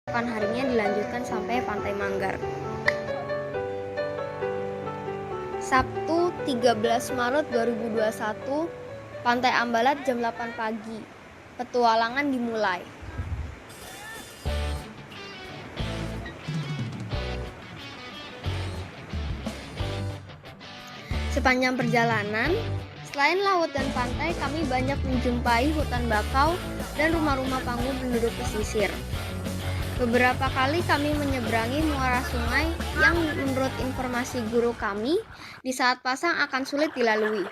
Keesokan harinya dilanjutkan sampai Pantai Manggar. Sabtu 13 Maret 2021, Pantai Ambalat jam 8 pagi. Petualangan dimulai. Sepanjang perjalanan, selain laut dan pantai, kami banyak menjumpai hutan bakau dan rumah-rumah panggung penduduk pesisir. Beberapa kali kami menyeberangi muara sungai yang menurut informasi guru kami, di saat pasang akan sulit dilalui.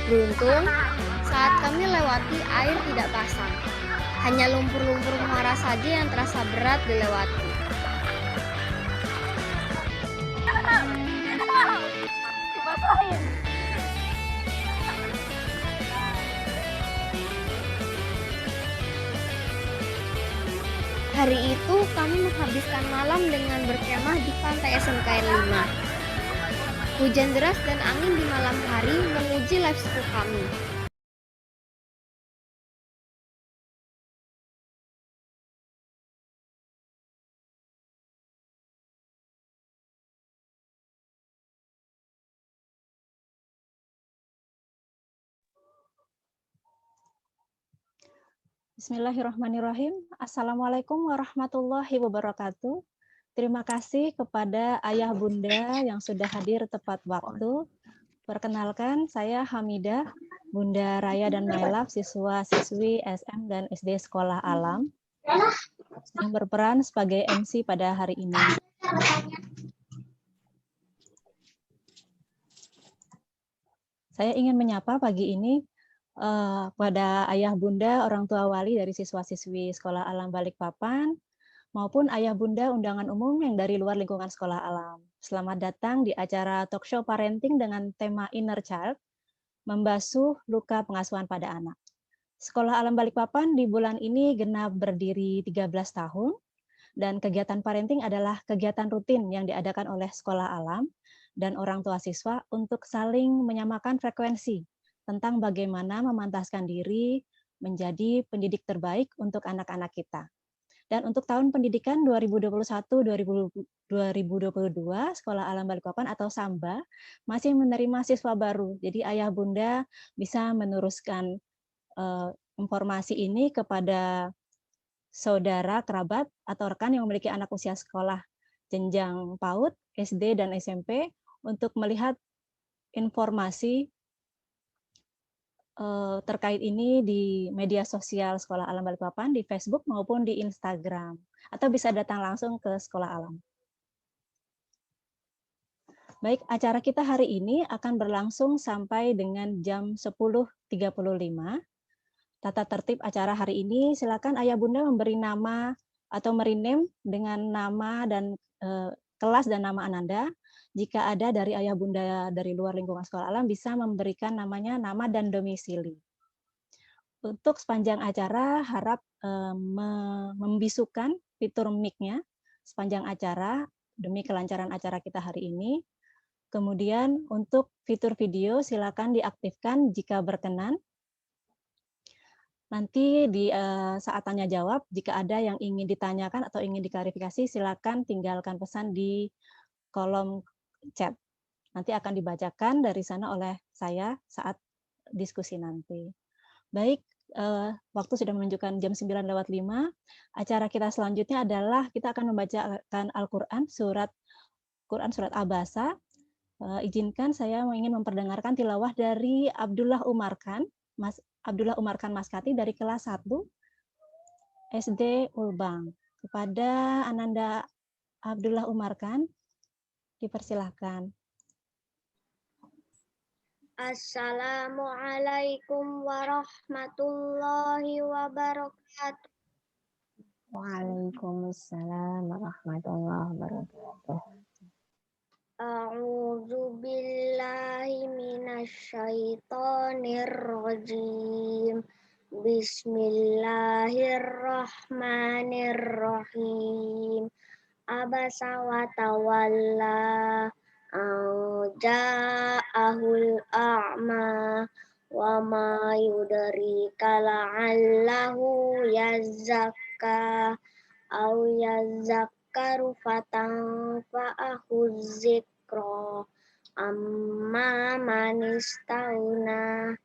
Beruntung, saat kami lewati air tidak pasang. Hanya lumpur-lumpur muara saja yang terasa berat dilewati. Hari itu kami menghabiskan malam dengan berkemah di pantai SMKN 5. Hujan deras dan angin di malam hari menguji life skill kami. Bismillahirrahmanirrahim. Assalamualaikum warahmatullahi wabarakatuh. Terima kasih kepada ayah bunda yang sudah hadir tepat waktu. Perkenalkan, saya Hamidah, Bunda Raya dan Mailaf, siswa-siswi SM dan SD Sekolah Alam, yang berperan sebagai MC pada hari ini. Saya ingin menyapa pagi ini pada ayah bunda, orang tua wali dari siswa-siswi Sekolah Alam Balikpapan, maupun ayah bunda undangan umum yang dari luar lingkungan Sekolah Alam. Selamat datang di acara talk show parenting dengan tema Inner Child, membasuh luka pengasuhan pada anak. Sekolah Alam Balikpapan di bulan ini genap berdiri 13 tahun, dan kegiatan parenting adalah kegiatan rutin yang diadakan oleh Sekolah Alam dan orang tua siswa untuk saling menyamakan frekuensi tentang bagaimana memantaskan diri menjadi pendidik terbaik untuk anak-anak kita. Dan untuk tahun pendidikan 2021-2022, Sekolah Alam Balikpapan atau SAMBA masih menerima siswa baru. Jadi ayah bunda bisa meneruskan informasi ini kepada saudara, kerabat, atau rekan yang memiliki anak usia sekolah jenjang PAUD, SD, dan SMP untuk melihat informasi terkait ini di media sosial Sekolah Alam Balikpapan, di Facebook maupun di Instagram, atau bisa datang langsung ke Sekolah Alam. Baik, acara kita hari ini akan berlangsung sampai dengan jam 10.35. Tata tertib acara hari ini, silakan ayah bunda memberi nama atau merename dengan nama dan kelas dan nama Ananda. Jika ada dari ayah bunda dari luar lingkungan Sekolah Alam, bisa memberikan namanya, nama dan domisili. Untuk sepanjang acara, harap membisukan fitur mic-nya sepanjang acara demi kelancaran acara kita hari ini. Kemudian untuk fitur video, silakan diaktifkan jika berkenan. Nanti di saat tanya jawab, jika ada yang ingin ditanyakan atau ingin diklarifikasi, silakan tinggalkan pesan di kolom chat. Nanti akan dibacakan dari sana oleh saya saat diskusi nanti. Baik, waktu sudah menunjukkan jam 9:05. Acara kita selanjutnya adalah kita akan membacakan Al-Quran, surat Abasa. Izinkan saya ingin memperdengarkan tilawah dari Abdullah Umarkan Maskati dari kelas 1 SD Ulbang. Kepada Ananda Abdullah Umarkan, dipersilahkan. Assalamualaikum warahmatullahi wabarakatuh. Waalaikumsalam warahmatullahi wabarakatuh. A'udzu billahi minasyaitonir rajim. Bismillahirrahmanirrahim. Abasa wa tawalla ja'ahul a'ma wa ma yudrika la'allahu yazakka aw yazakkaru fatanfa'ahu dzikra amma man istaghna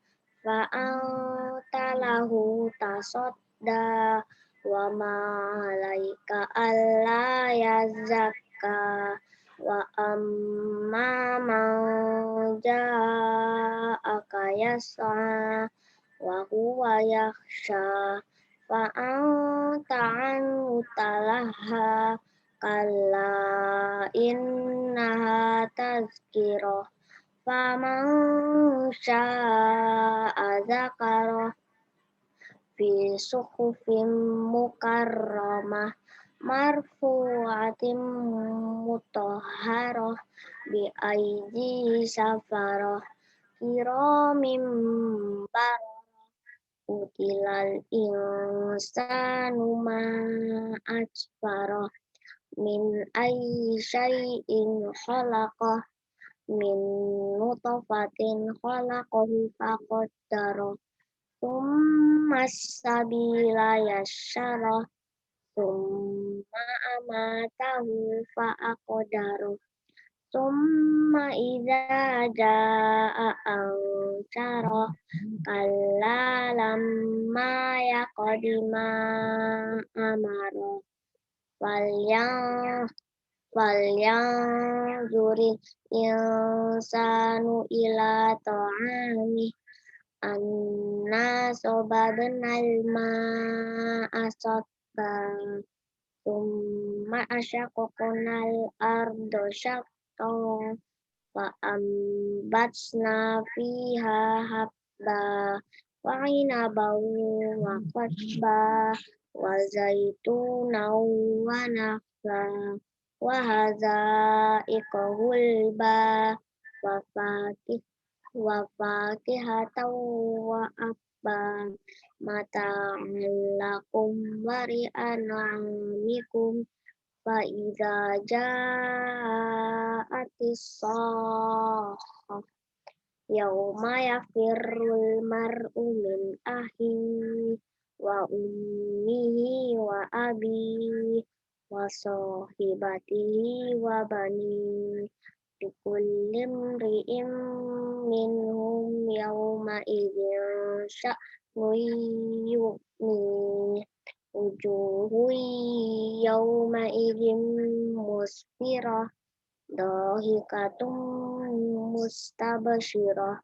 fa'anta lahu tasadda wa ma 'alaika alla yazakka wa amma man ja'aka yas'a wa huwa yakhsha fa anta anhu talaha kalla innaha tazkirah faman syaa'a dzakara fi suhufin mukarramah marfu'atin mutahharah bi aidi safarah kiramin bararah utilal insanu ma akfarah min ayyi syai'in khalaqah min nutfatin khalaqahu faqaddarah tsumma sabila yassarah tsumma amatahu faqaddarah tsumma idza jaa ansyarah kalla lamma yaqdima amara falyanzuril insanu ila ta'amih anna sababnal ma'a sabba tsumma asyaqqaqnal arda syaqqa wa ambatsna fiha habba wa inaban wa qadba wa zaitunan wa nakhla wa hadzaiqa gulba wa fakihatan wa abba mata'an lakum wa li'an'amikum fa idza ja'atis sakhah yauma yafirrul mar'u min akhihi wa ummihi wa abihi wa sahibatihi wa banihi likulli imri'in minhum yawma idzin sya'nun yughnihi wujuhun yawma idzin musfirah dahikatun mustabsyirah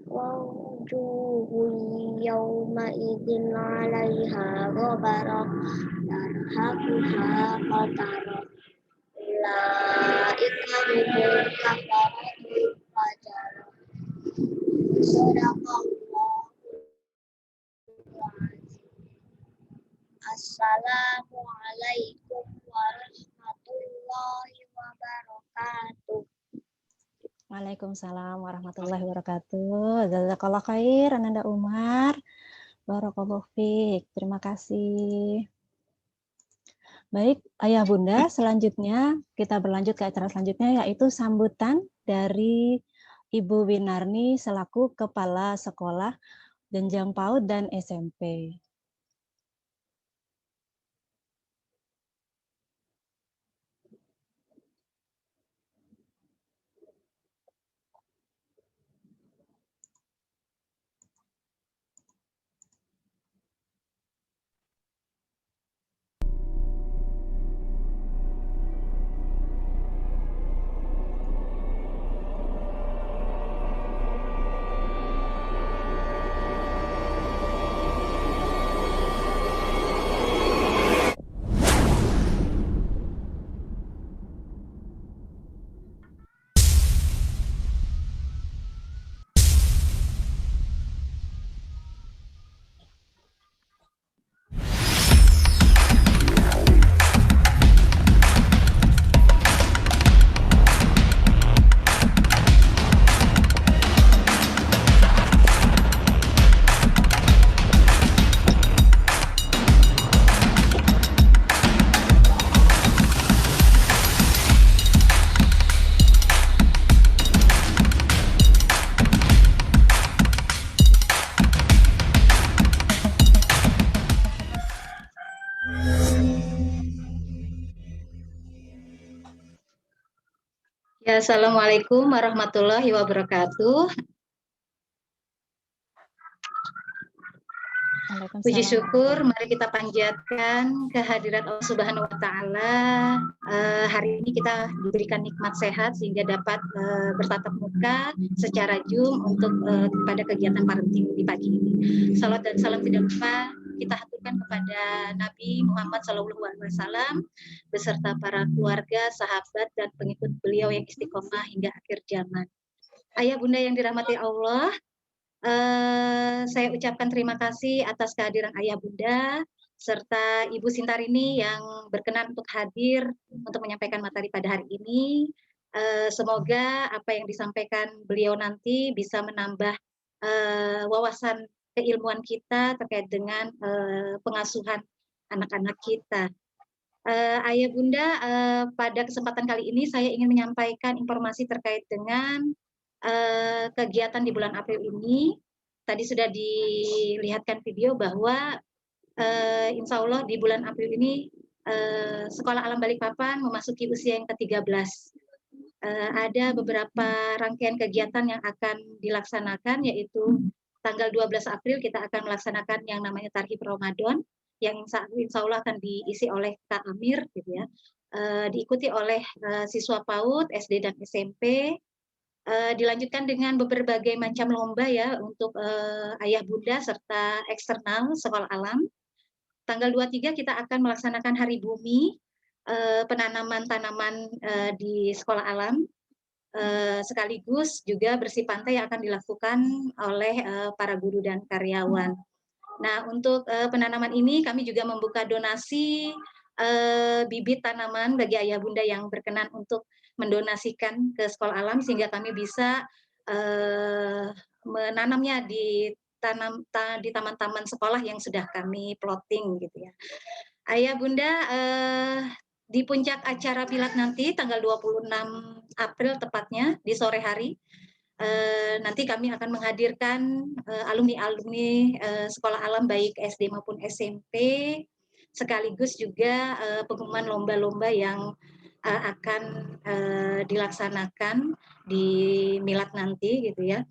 wa wujuhun yawma idzin 'alaiha ghabarah tarhaquha qatarah ulaika humul kafaratul fajarah sadaqallahu assalamu alaikum warahmatullahi wabarakatuh. Waalaikumsalam warahmatullahi wabarakatuh. Jazakallah khair, Ananda Umar. Barakallahu fiik. Terima kasih. Baik, Ayah Bunda, selanjutnya kita berlanjut ke acara selanjutnya, yaitu sambutan dari Ibu Winarni selaku Kepala Sekolah Jenjang PAUD dan SMP. Ya, Assalamualaikum warahmatullahi wabarakatuh. Puji Waalaikumsalam syukur, warahmatullahi mari kita panjatkan kehadirat Allah Subhanahu wa Ta'ala. Hari ini kita diberikan nikmat sehat sehingga dapat bertatap muka secara Zoom untuk pada kegiatan parenting di pagi ini. Salam dan salam tidak lupa kita haturkan kepada Nabi Muhammad SAW beserta para keluarga, sahabat, dan pengikut beliau yang istiqomah hingga akhir zaman. Ayah bunda yang dirahmati Allah, saya ucapkan terima kasih atas kehadiran Ayah Bunda serta Ibu Sintarini yang berkenan untuk hadir untuk menyampaikan materi pada hari ini. Semoga apa yang disampaikan beliau nanti bisa menambah wawasan keilmuan kita terkait dengan pengasuhan anak-anak kita. Ayah Bunda, pada kesempatan kali ini saya ingin menyampaikan informasi terkait dengan kegiatan di bulan April ini. Tadi sudah dilihatkan video bahwa insya Allah di bulan April ini Sekolah Alam Balikpapan memasuki usia yang ke-13. Ada beberapa rangkaian kegiatan yang akan dilaksanakan, yaitu tanggal 12 April kita akan melaksanakan yang namanya Tarhib Ramadan, yang insya Allah akan diisi oleh Kak Amir, gitu ya. Diikuti oleh siswa PAUD, SD dan SMP. Dilanjutkan dengan berbagai macam lomba ya untuk ayah bunda serta eksternal sekolah alam. Tanggal 23 kita akan melaksanakan Hari Bumi, penanaman tanaman di sekolah alam, sekaligus juga bersih pantai yang akan dilakukan oleh para guru dan karyawan. Nah, untuk penanaman ini kami juga membuka donasi bibit tanaman bagi ayah bunda yang berkenan untuk mendonasikan ke sekolah alam sehingga kami bisa menanamnya di taman-taman sekolah yang sudah kami plotting gitu ya. Ayah bunda, di puncak acara pilat nanti tanggal 26 April tepatnya di sore hari, nanti kami akan menghadirkan alumni-alumni sekolah alam baik SD maupun SMP, sekaligus juga pengumuman lomba-lomba yang akan dilaksanakan di milad nanti gitu ya,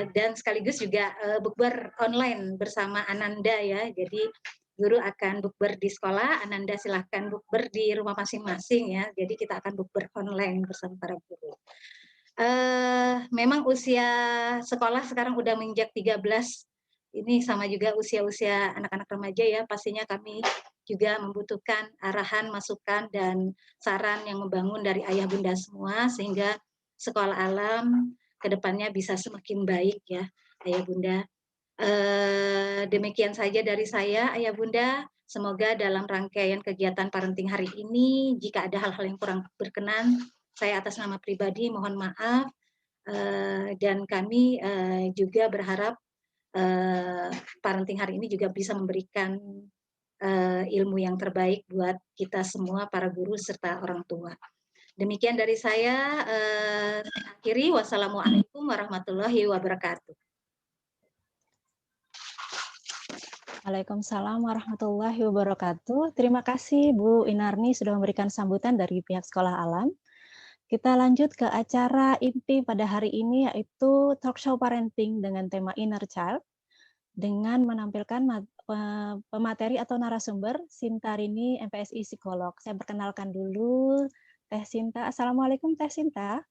dan sekaligus juga bukber online bersama Ananda ya. Jadi guru akan bukber di sekolah, Ananda silahkan bukber di rumah masing-masing ya. Jadi kita akan bukber online bersama para guru. Memang usia sekolah sekarang udah menginjak 13. Ini sama juga usia-usia anak-anak remaja ya. Pastinya kami juga membutuhkan arahan, masukan, dan saran yang membangun dari ayah bunda semua sehingga sekolah alam ke depannya bisa semakin baik ya, ayah bunda. Demikian saja dari saya, ayah bunda. Semoga dalam rangkaian kegiatan parenting hari ini, jika ada hal-hal yang kurang berkenan, saya atas nama pribadi mohon maaf, dan kami juga berharap parenting hari ini juga bisa memberikan ilmu yang terbaik buat kita semua, para guru serta orang tua. Demikian dari saya, akhiri. Wassalamualaikum warahmatullahi wabarakatuh. Waalaikumsalam warahmatullahi wabarakatuh. Terima kasih Bu Inarni sudah memberikan sambutan dari pihak Sekolah Alam. Kita lanjut ke acara inti pada hari ini, yaitu talk show parenting dengan tema Inner Child, dengan menampilkan pemateri atau narasumber Sintarini, MPSI Psikolog. Saya perkenalkan dulu Teh Sinta. Assalamualaikum Teh Sinta.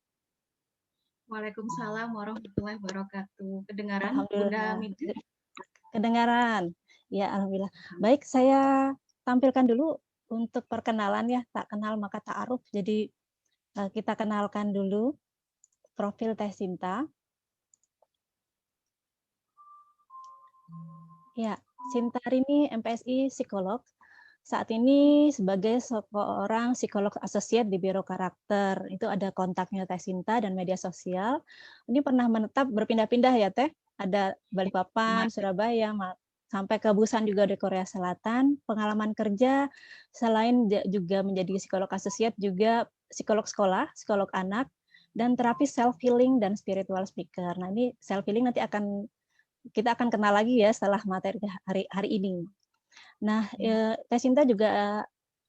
Waalaikumsalam warahmatullahi wabarakatuh. Kedengaran Alhamdulillah. Bunda Minda? Kedengaran. Ya, alhamdulillah. Baik, saya tampilkan dulu untuk perkenalan ya. Tak kenal maka ta'aruf. Jadi kita kenalkan dulu profil Teh Sinta. Ya, Sintarini MPSI Psikolog. Saat ini sebagai seorang psikolog asosiat di Biro Karakter. Itu ada kontaknya Teh Sinta dan media sosial. Ini pernah menetap berpindah-pindah ya Teh? Ada Balikpapan, Surabaya, sampai ke Busan juga di Korea Selatan. Pengalaman kerja selain juga menjadi psikolog asosiat, juga psikolog sekolah, psikolog anak, dan terapis self-healing dan spiritual speaker. Nah ini self-healing nanti kita akan kenal lagi ya setelah materi hari ini. Nah, Teh Sinta juga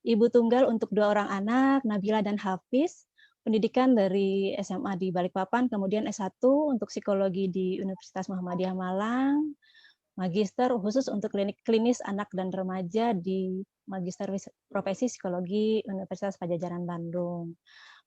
ibu tunggal untuk 2 orang anak, Nabila dan Hafiz, pendidikan dari SMA di Balikpapan, kemudian S1 untuk psikologi di Universitas Muhammadiyah Malang, magister khusus untuk klinis anak dan remaja di Magister Profesi Psikologi Universitas Padjadjaran Bandung.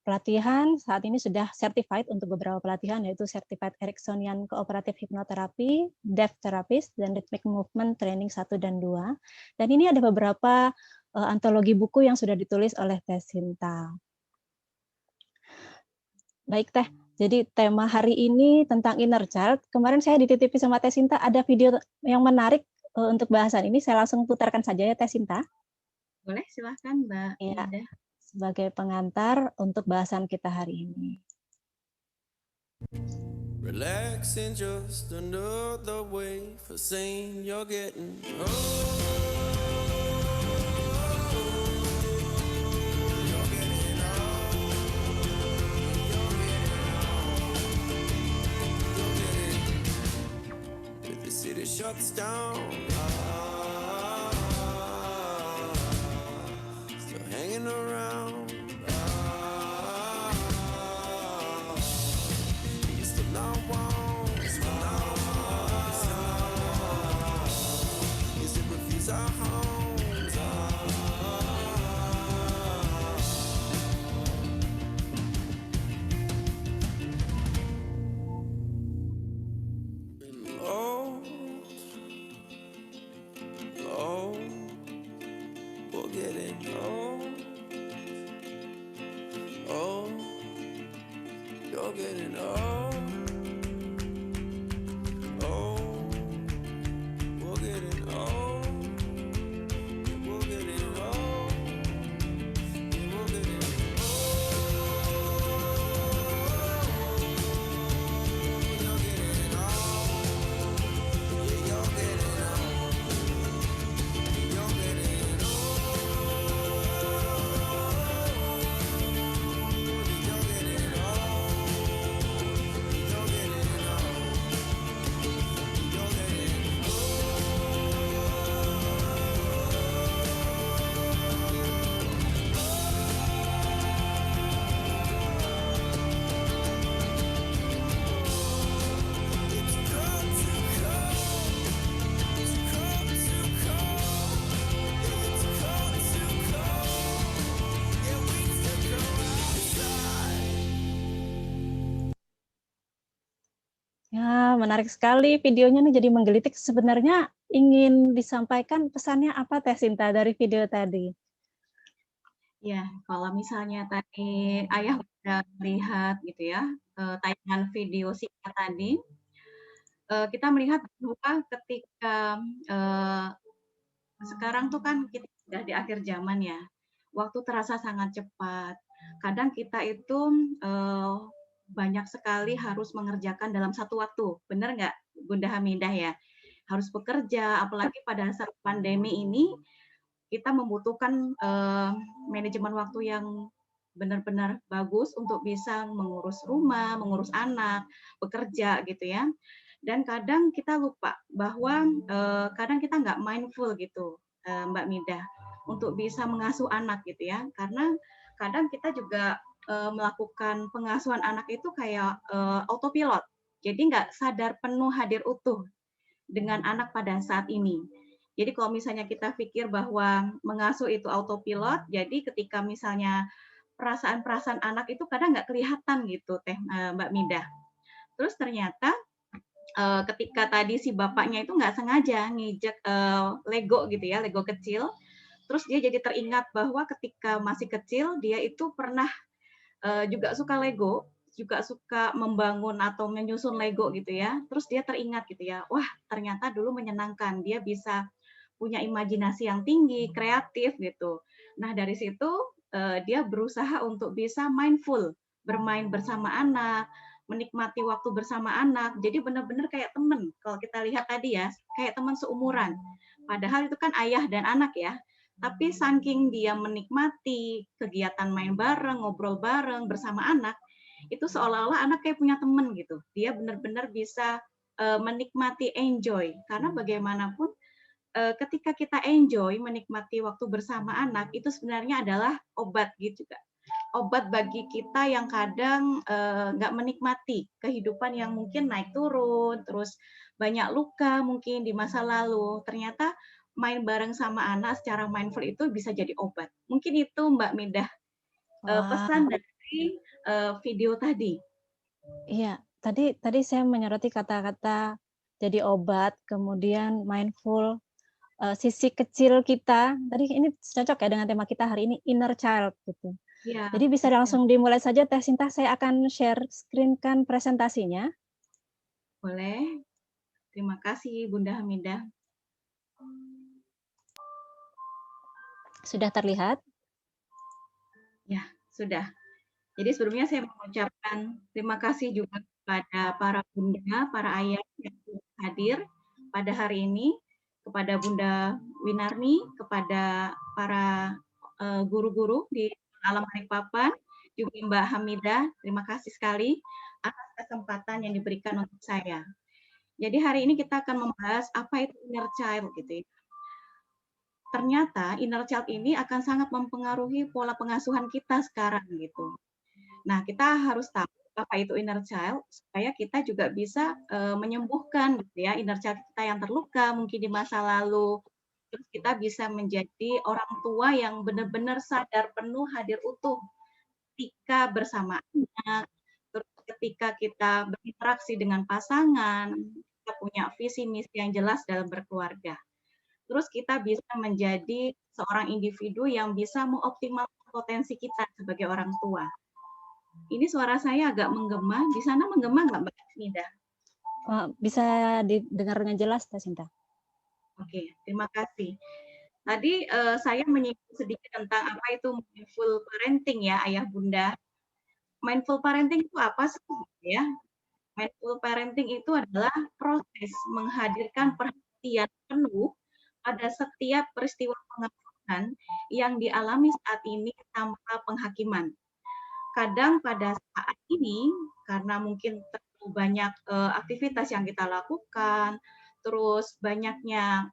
Pelatihan saat ini sudah certified untuk beberapa pelatihan, yaitu Certified Ericksonian Cooperative Hypnotherapy, Deaf Therapist, dan Rhythmic Movement Training 1 dan 2. Dan ini ada beberapa antologi buku yang sudah ditulis oleh Teh Sinta. Baik Teh, jadi tema hari ini tentang inner child. Kemarin saya dititipi sama Teh Sinta ada video yang menarik untuk bahasan ini. Saya langsung putarkan saja ya Teh Sinta. Boleh, silahkan Mbak Ya, Ida. sebagai pengantar untuk bahasan kita hari ini. Relaxing just another way for saying you're getting if the city shuts down, still hanging around. You still not want, still not want. You still refuse our homes. Oh, oh, we're getting old. Oh, you're getting old. Oh, we're getting old. We're getting old. We're getting Ya, menarik sekali videonya nih, jadi menggelitik. Sebenarnya ingin disampaikan pesannya apa Teh Sinta dari video tadi? Ya, kalau misalnya tadi Ayah sudah melihat gitu ya, tayangan video singkat tadi, kita melihat bahwa ketika sekarang tuh kan kita sudah di akhir zaman ya, waktu terasa sangat cepat. Kadang kita itu banyak sekali harus mengerjakan dalam satu waktu, benar nggak Bunda Hamidah ya? Harus bekerja, apalagi pada saat pandemi ini, kita membutuhkan manajemen waktu yang benar-benar bagus untuk bisa mengurus rumah, mengurus anak, bekerja gitu ya. Dan kadang kita lupa bahwa kadang kita nggak mindful gitu, Mbak Midah, untuk bisa mengasuh anak gitu ya. Karena kadang kita juga melakukan pengasuhan anak itu kayak autopilot. Jadi nggak sadar penuh hadir utuh dengan anak pada saat ini. Jadi kalau misalnya kita pikir bahwa mengasuh itu autopilot, jadi ketika misalnya perasaan-perasaan anak itu kadang nggak kelihatan gitu, Mbak Midah. Terus ternyata ketika tadi si bapaknya itu nggak sengaja ngijek Lego gitu ya, Lego kecil, terus dia jadi teringat bahwa ketika masih kecil dia itu pernah juga suka Lego, juga suka membangun atau menyusun Lego gitu ya. Terus dia teringat gitu ya, wah ternyata dulu menyenangkan, dia bisa punya imajinasi yang tinggi, kreatif gitu. Nah dari situ dia berusaha untuk bisa mindful, bermain bersama anak, menikmati waktu bersama anak. Jadi benar-benar kayak teman. Kalau kita lihat tadi ya, kayak teman seumuran. Padahal itu kan ayah dan anak ya. Tapi saking dia menikmati kegiatan main bareng, ngobrol bareng bersama anak, itu seolah-olah anak kayak punya teman gitu. Dia benar-benar bisa menikmati, enjoy. Karena bagaimanapun ketika kita enjoy, menikmati waktu bersama anak, itu sebenarnya adalah obat gitu juga. obat bagi kita yang kadang nggak menikmati kehidupan yang mungkin naik turun, terus banyak luka mungkin di masa lalu. Ternyata main bareng sama anak secara mindful itu bisa jadi obat. Mungkin itu Mbak Midah Wah, pesan dari video tadi. iya. Tadi saya menyoroti kata-kata jadi obat, kemudian mindful, sisi kecil kita. Tadi ini cocok ya dengan tema kita hari ini, inner child gitu. Ya, Jadi bisa langsung dimulai saja Teh Sinta, saya akan share screen-kan presentasinya. boleh. Terima kasih Bunda Hamidah. Sudah terlihat? Ya, sudah. Jadi sebelumnya saya mengucapkan terima kasih juga kepada para bunda, para ayah yang hadir pada hari ini, kepada Bunda Winarni, kepada para guru-guru di Alam Balikpapan, juga Mbak Hamidah, terima kasih sekali atas kesempatan yang diberikan untuk saya. Jadi hari ini kita akan membahas apa itu inner child gitu ya. Ternyata inner child ini akan sangat mempengaruhi pola pengasuhan kita sekarang gitu. Nah, kita harus tahu apa itu inner child supaya kita juga bisa menyembuhkan gitu ya inner child kita yang terluka mungkin di masa lalu. Terus kita bisa menjadi orang tua yang benar-benar sadar penuh hadir utuh ketika bersama anak, terus ketika kita berinteraksi dengan pasangan, kita punya visi misi yang jelas dalam berkeluarga. Terus kita bisa menjadi seorang individu yang bisa mengoptimalkan potensi kita sebagai orang tua. Ini suara saya agak menggema. Di sana menggema nggak Mbak Nida? Bisa didengar dengan jelas, Teh Sinta. Oke, terima kasih. Tadi saya menyinggung sedikit tentang apa itu mindful parenting ya, ayah bunda. Mindful parenting itu apa sih? Ya, mindful parenting itu adalah proses menghadirkan perhatian penuh pada setiap peristiwa pengasuhan yang dialami saat ini tanpa penghakiman. Kadang pada saat ini, karena mungkin terlalu banyak aktivitas yang kita lakukan, terus banyaknya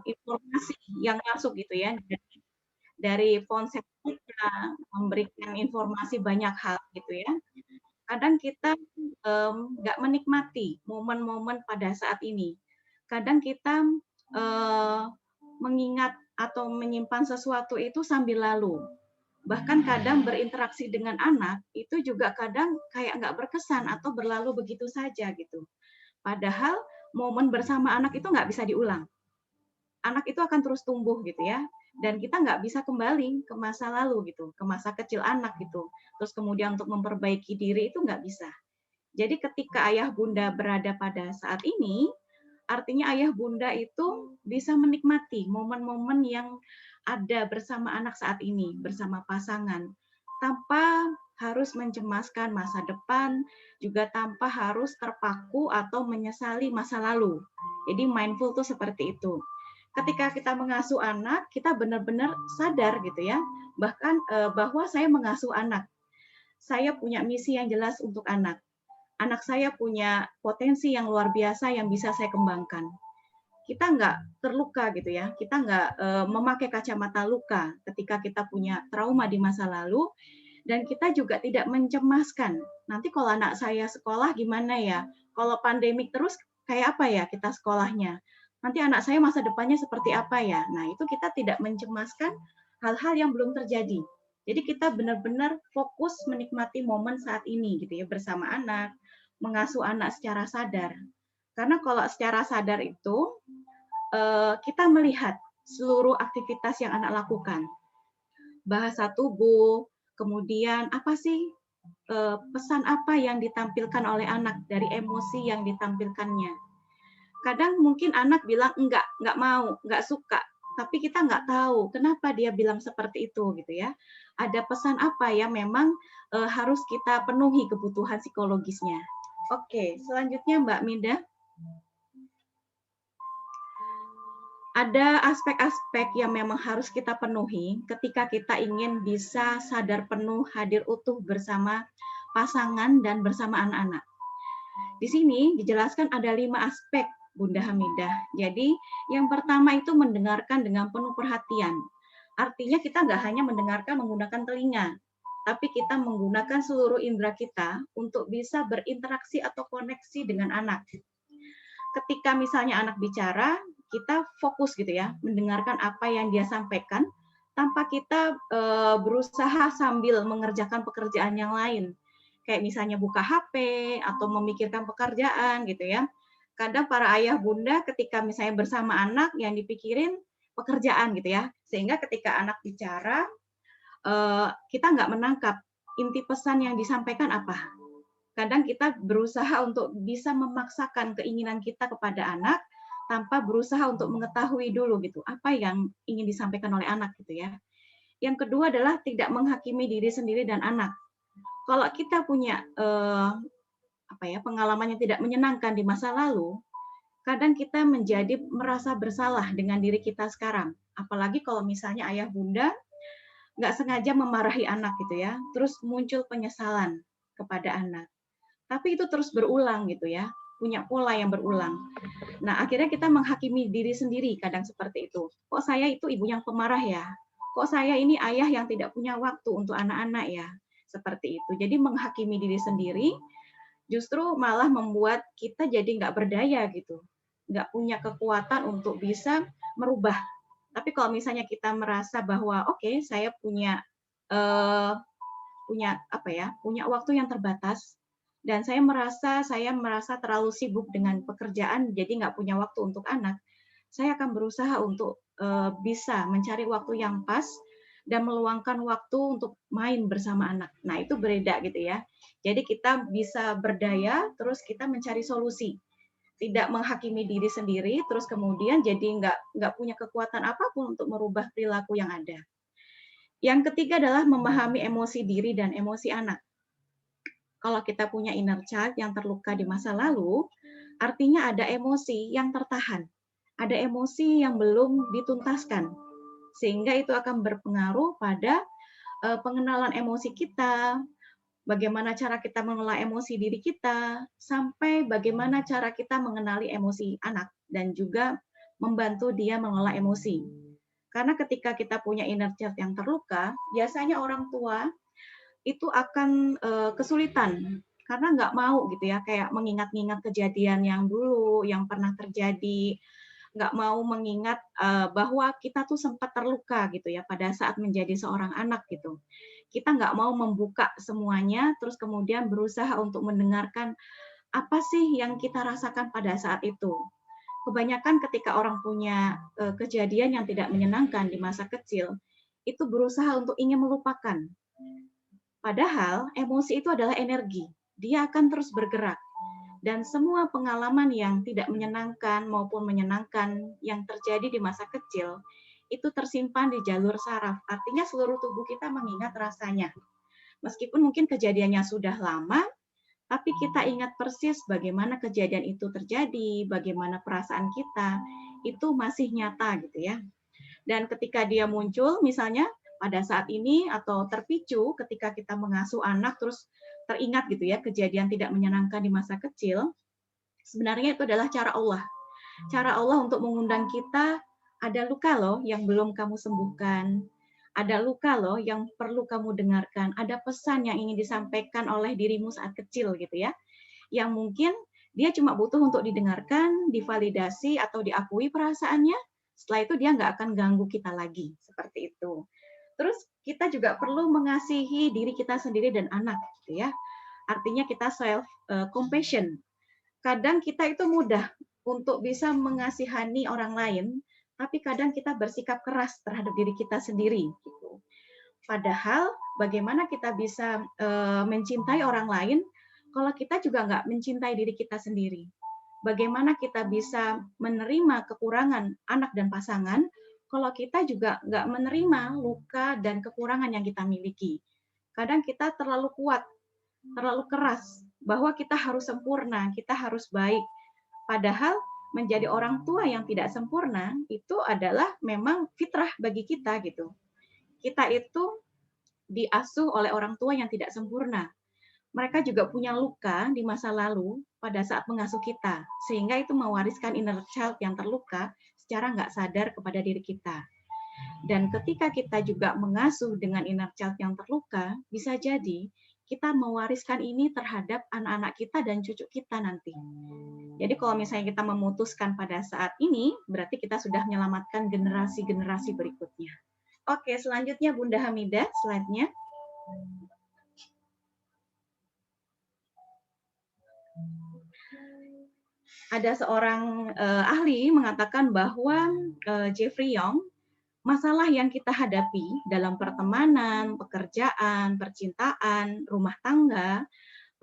informasi yang masuk gitu ya, dari ponsel kita, memberikan informasi banyak hal gitu ya. Kadang kita nggak menikmati momen-momen pada saat ini. Kadang kita mengingat atau menyimpan sesuatu itu sambil lalu. Bahkan kadang berinteraksi dengan anak itu juga kadang kayak nggak berkesan atau berlalu begitu saja gitu. Padahal momen bersama anak itu nggak bisa diulang. Anak itu akan terus tumbuh gitu ya. Dan kita nggak bisa kembali ke masa lalu gitu, ke masa kecil anak gitu. Terus kemudian untuk memperbaiki diri itu nggak bisa. Jadi ketika ayah bunda berada pada saat ini, artinya ayah bunda itu bisa menikmati momen-momen yang ada bersama anak saat ini, bersama pasangan, tanpa harus mencemaskan masa depan, juga tanpa harus terpaku atau menyesali masa lalu. Jadi mindful itu seperti itu. Ketika kita mengasuh anak, kita benar-benar sadar gitu ya, bahkan bahwa saya mengasuh anak. Saya punya misi yang jelas untuk anak. Anak saya punya potensi yang luar biasa yang bisa saya kembangkan. Kita nggak terluka gitu ya, kita nggak memakai kacamata luka ketika kita punya trauma di masa lalu, dan kita juga tidak mencemaskan. Nanti kalau anak saya sekolah gimana ya? Kalau pandemik terus kayak apa ya kita sekolahnya? Nanti anak saya masa depannya seperti apa ya? Nah itu kita tidak mencemaskan hal-hal yang belum terjadi. Jadi kita benar-benar fokus menikmati momen saat ini gitu ya bersama anak, mengasuh anak secara sadar. Karena kalau secara sadar itu kita melihat seluruh aktivitas yang anak lakukan. Bahasa tubuh, kemudian apa sih pesan apa yang ditampilkan oleh anak dari emosi yang ditampilkannya. Kadang mungkin anak bilang enggak mau, enggak suka. Tapi kita nggak tahu kenapa dia bilang seperti itu gitu ya. Ada pesan apa yang memang harus kita penuhi kebutuhan psikologisnya. Oke, selanjutnya Mbak Minda. Ada aspek-aspek yang memang harus kita penuhi ketika kita ingin bisa sadar penuh hadir utuh bersama pasangan dan bersama anak-anak. Di sini dijelaskan ada 5 aspek Bunda Hamidah. Jadi yang pertama itu mendengarkan dengan penuh perhatian. Artinya kita nggak hanya mendengarkan menggunakan telinga, tapi kita menggunakan seluruh indera kita untuk bisa berinteraksi atau koneksi dengan anak. Ketika misalnya anak bicara, kita fokus gitu ya, mendengarkan apa yang dia sampaikan, tanpa kita berusaha sambil mengerjakan pekerjaan yang lain. Kayak misalnya buka HP atau memikirkan pekerjaan gitu ya. Kadang para ayah bunda ketika misalnya bersama anak yang dipikirin pekerjaan gitu ya. Sehingga ketika anak bicara, kita nggak menangkap inti pesan yang disampaikan apa. Kadang kita berusaha untuk bisa memaksakan keinginan kita kepada anak tanpa berusaha untuk mengetahui dulu gitu apa yang ingin disampaikan oleh anak gitu ya. Yang kedua adalah tidak menghakimi diri sendiri dan anak. Kalau kita punya pengalaman yang tidak menyenangkan di masa lalu, kadang kita menjadi merasa bersalah dengan diri kita sekarang. Apalagi kalau misalnya ayah bunda nggak sengaja memarahi anak gitu ya, terus muncul penyesalan kepada anak. Tapi itu terus berulang gitu ya, punya pola yang berulang. Nah, akhirnya kita menghakimi diri sendiri kadang seperti itu. Kok saya itu ibu yang pemarah ya? Kok saya ini ayah yang tidak punya waktu untuk anak-anak ya? Seperti itu. Jadi menghakimi diri sendiri justru malah membuat kita jadi nggak berdaya gitu. Nggak punya kekuatan untuk bisa merubah. Tapi kalau misalnya kita merasa bahwa oke, saya punya waktu yang terbatas, dan saya merasa terlalu sibuk dengan pekerjaan, jadi nggak punya waktu untuk anak, saya akan berusaha untuk bisa mencari waktu yang pas dan meluangkan waktu untuk main bersama anak. Nah, itu beda gitu ya. Jadi kita bisa berdaya, terus kita mencari solusi. Tidak menghakimi diri sendiri, terus kemudian jadi nggak punya kekuatan apapun untuk merubah perilaku yang ada. Yang ketiga adalah memahami emosi diri dan emosi anak. Kalau kita punya inner child yang terluka di masa lalu, artinya ada emosi yang tertahan, ada emosi yang belum dituntaskan, sehingga itu akan berpengaruh pada pengenalan emosi kita, bagaimana cara kita mengelola emosi diri kita, sampai bagaimana cara kita mengenali emosi anak, dan juga membantu dia mengelola emosi. Karena ketika kita punya inner child yang terluka, biasanya orang tua itu akan kesulitan karena nggak mau gitu ya, kayak mengingat-ingat kejadian yang dulu yang pernah terjadi, nggak mau mengingat bahwa kita tuh sempat terluka gitu ya pada saat menjadi seorang anak gitu. Kita nggak mau membuka semuanya, terus kemudian berusaha untuk mendengarkan apa sih yang kita rasakan pada saat itu. Kebanyakan ketika orang punya kejadian yang tidak menyenangkan di masa kecil, itu berusaha untuk ingin melupakan. Padahal emosi itu adalah energi, dia akan terus bergerak. Dan semua pengalaman yang tidak menyenangkan maupun menyenangkan yang terjadi di masa kecil, itu tersimpan di jalur saraf. Artinya seluruh tubuh kita mengingat rasanya. Meskipun mungkin kejadiannya sudah lama, tapi kita ingat persis bagaimana kejadian itu terjadi, bagaimana perasaan kita, itu masih nyata gitu ya. Dan ketika dia muncul, misalnya pada saat ini atau terpicu ketika kita mengasuh anak terus teringat gitu ya kejadian tidak menyenangkan di masa kecil, sebenarnya itu adalah cara Allah. Cara Allah untuk mengundang kita, ada luka loh yang belum kamu sembuhkan, ada luka loh yang perlu kamu dengarkan, ada pesan yang ingin disampaikan oleh dirimu saat kecil gitu ya, yang mungkin dia cuma butuh untuk didengarkan, divalidasi atau diakui perasaannya, setelah itu dia nggak akan ganggu kita lagi, seperti itu. Terus kita juga perlu mengasihi diri kita sendiri dan anak, gitu ya. Artinya kita self compassion. Kadang kita itu mudah untuk bisa mengasihani orang lain, tapi kadang kita bersikap keras terhadap diri kita sendiri. Gitu. Padahal bagaimana kita bisa mencintai orang lain kalau kita juga nggak mencintai diri kita sendiri? Bagaimana kita bisa menerima kekurangan anak dan pasangan kalau kita juga nggak menerima luka dan kekurangan yang kita miliki. Kadang kita terlalu kuat, terlalu keras, bahwa kita harus sempurna, kita harus baik. Padahal menjadi orang tua yang tidak sempurna, itu adalah memang fitrah bagi kita gitu. Kita itu diasuh oleh orang tua yang tidak sempurna. Mereka juga punya luka di masa lalu pada saat mengasuh kita, sehingga itu mewariskan inner child yang terluka secara nggak sadar kepada diri kita. Dan ketika kita juga mengasuh dengan inner child yang terluka, bisa jadi kita mewariskan ini terhadap anak-anak kita dan cucu kita nanti. Jadi kalau misalnya kita memutuskan pada saat ini, berarti kita sudah menyelamatkan generasi-generasi berikutnya. Oke, selanjutnya Bunda Hamidah, slide-nya. Ada seorang ahli mengatakan bahwa Jeffrey Young, masalah yang kita hadapi dalam pertemanan, pekerjaan, percintaan, rumah tangga,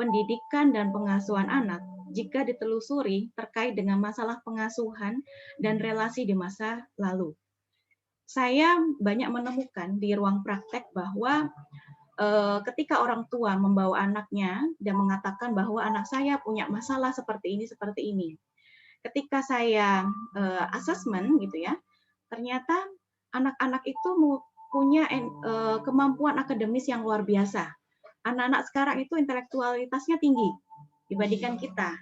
pendidikan, dan pengasuhan anak, jika ditelusuri terkait dengan masalah pengasuhan dan relasi di masa lalu. Saya banyak menemukan di ruang praktek bahwa ketika orang tua membawa anaknya dan mengatakan bahwa anak saya punya masalah seperti ini. Ketika saya asesmen gitu ya, ternyata anak-anak itu punya kemampuan akademis yang luar biasa. Anak-anak sekarang itu intelektualitasnya tinggi dibandingkan kita.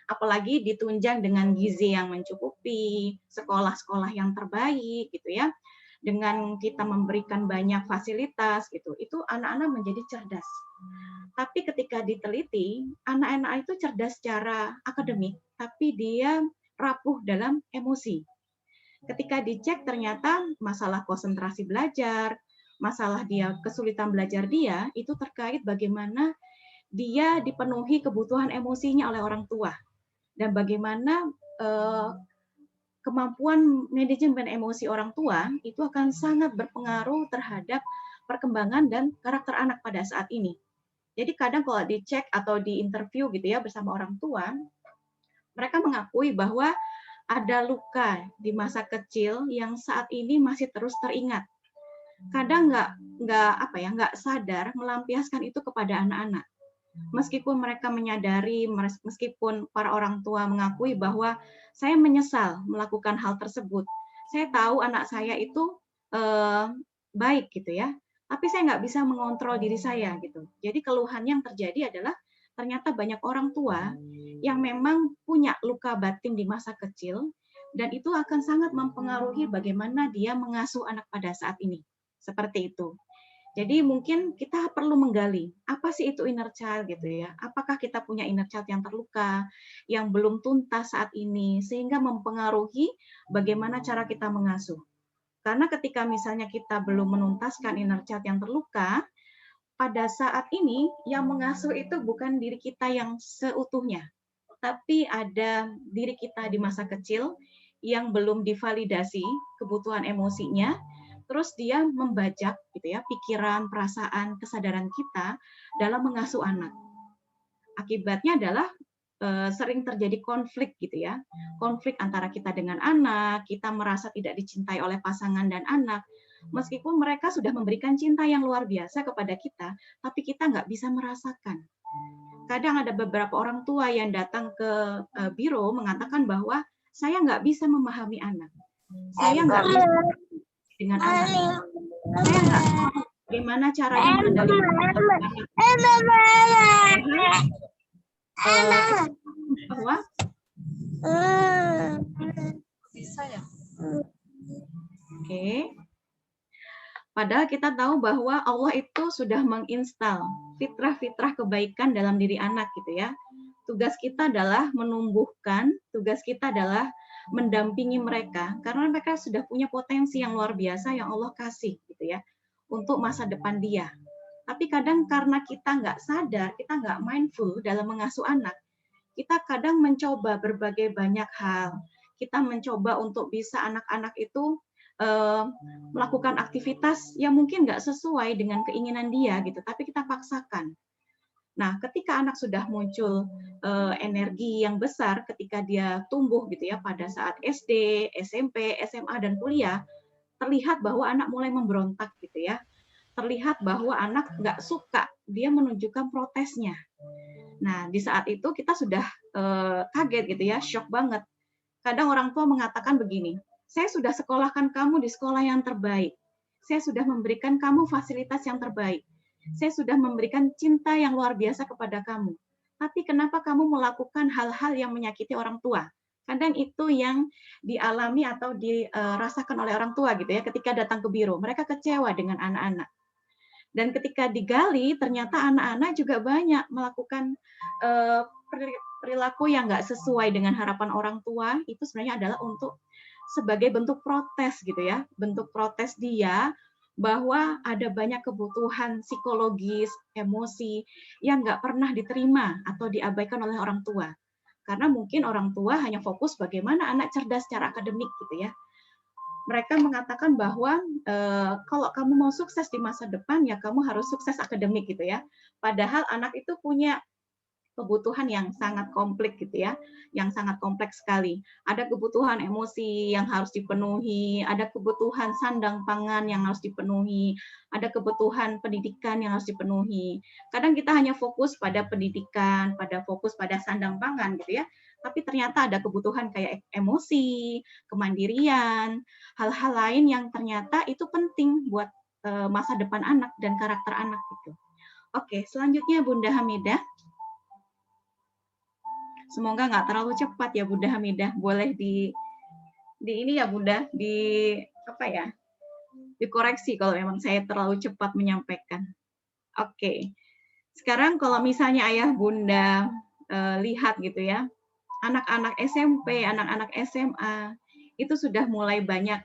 Apalagi ditunjang dengan gizi yang mencukupi, sekolah-sekolah yang terbaik gitu ya. Dengan kita memberikan banyak fasilitas gitu, itu anak-anak menjadi cerdas. Tapi ketika diteliti, anak-anak itu cerdas secara akademik, tapi dia rapuh dalam emosi. Ketika dicek ternyata masalah konsentrasi belajar, masalah dia kesulitan belajar dia, itu terkait bagaimana dia dipenuhi kebutuhan emosinya oleh orang tua. Dan bagaimana kemampuan manajemen emosi orang tua itu akan sangat berpengaruh terhadap perkembangan dan karakter anak pada saat ini. Jadi kadang kalau dicek atau diinterview gitu ya bersama orang tua, mereka mengakui bahwa ada luka di masa kecil yang saat ini masih terus teringat. Kadang nggak sadar melampiaskan itu kepada anak-anak. Meskipun mereka menyadari, meskipun para orang tua mengakui bahwa saya menyesal melakukan hal tersebut. Saya tahu anak saya itu baik gitu ya, tapi saya nggak bisa mengontrol diri saya gitu. Jadi keluhan yang terjadi adalah ternyata banyak orang tua yang memang punya luka batin di masa kecil, dan itu akan sangat mempengaruhi bagaimana dia mengasuh anak pada saat ini. Seperti itu. Jadi mungkin kita perlu menggali, apa sih itu inner child gitu ya? Apakah kita punya inner child yang terluka, yang belum tuntas saat ini, sehingga mempengaruhi bagaimana cara kita mengasuh. Karena ketika misalnya kita belum menuntaskan inner child yang terluka, pada saat ini yang mengasuh itu bukan diri kita yang seutuhnya, tapi ada diri kita di masa kecil yang belum divalidasi kebutuhan emosinya, terus dia membajak gitu ya pikiran, perasaan, kesadaran kita dalam mengasuh anak. Akibatnya adalah sering terjadi konflik gitu ya. Konflik antara kita dengan anak, kita merasa tidak dicintai oleh pasangan dan anak. Meskipun mereka sudah memberikan cinta yang luar biasa kepada kita, tapi kita nggak bisa merasakan. Kadang ada beberapa orang tua yang datang ke biro mengatakan bahwa saya nggak bisa memahami anak. Saya nggak bisa dengan anak. Saya nggak tahu bagaimana caranya mengendalikan anak. Bahwa bisa ya. Oke. Padahal kita tahu bahwa Allah itu sudah menginstal fitrah-fitrah kebaikan dalam diri anak gitu ya. Tugas kita adalah menumbuhkan, tugas kita adalah mendampingi mereka karena mereka sudah punya potensi yang luar biasa yang Allah kasih gitu ya untuk masa depan dia. Tapi kadang karena kita nggak sadar, kita nggak mindful dalam mengasuh anak, kita kadang mencoba berbagai banyak hal. Kita mencoba untuk bisa anak-anak itu melakukan aktivitas yang mungkin nggak sesuai dengan keinginan dia gitu, tapi kita paksakan. Nah, ketika anak sudah muncul energi yang besar ketika dia tumbuh gitu ya pada saat SD, SMP, SMA dan kuliah, terlihat bahwa anak mulai memberontak gitu ya. Terlihat bahwa anak nggak suka, dia menunjukkan protesnya. Nah, di saat itu kita sudah kaget gitu ya, shock banget. Kadang orang tua mengatakan begini, saya sudah sekolahkan kamu di sekolah yang terbaik. Saya sudah memberikan kamu fasilitas yang terbaik. Saya sudah memberikan cinta yang luar biasa kepada kamu. Tapi kenapa kamu melakukan hal-hal yang menyakiti orang tua? Kadang itu yang dialami atau dirasakan oleh orang tua gitu ya ketika datang ke biro. Mereka kecewa dengan anak-anak. Dan ketika digali, ternyata anak-anak juga banyak melakukan perilaku yang nggak sesuai dengan harapan orang tua. Itu sebenarnya adalah untuk sebagai bentuk protes gitu ya, bentuk protes dia bahwa ada banyak kebutuhan psikologis, emosi yang nggak pernah diterima atau diabaikan oleh orang tua. Karena mungkin orang tua hanya fokus bagaimana anak cerdas secara akademik gitu ya. Mereka mengatakan bahwa kalau kamu mau sukses di masa depan ya kamu harus sukses akademik gitu ya. Padahal anak itu punya kebutuhan yang sangat kompleks gitu ya, yang sangat kompleks sekali. Ada kebutuhan emosi yang harus dipenuhi, ada kebutuhan sandang pangan yang harus dipenuhi, ada kebutuhan pendidikan yang harus dipenuhi. Kadang kita hanya fokus pada pendidikan, pada fokus pada sandang pangan gitu ya, tapi ternyata ada kebutuhan kayak emosi, kemandirian, hal-hal lain yang ternyata itu penting buat masa depan anak dan karakter anak gitu. Oke, selanjutnya Bunda Hamidah. Semoga nggak terlalu cepat ya Bunda Hamidah. Boleh di ini ya Bunda, di apa ya? Dikoreksi kalau memang saya terlalu cepat menyampaikan. Oke. Sekarang kalau misalnya Ayah Bunda lihat gitu ya, anak-anak SMP, anak-anak SMA itu sudah mulai banyak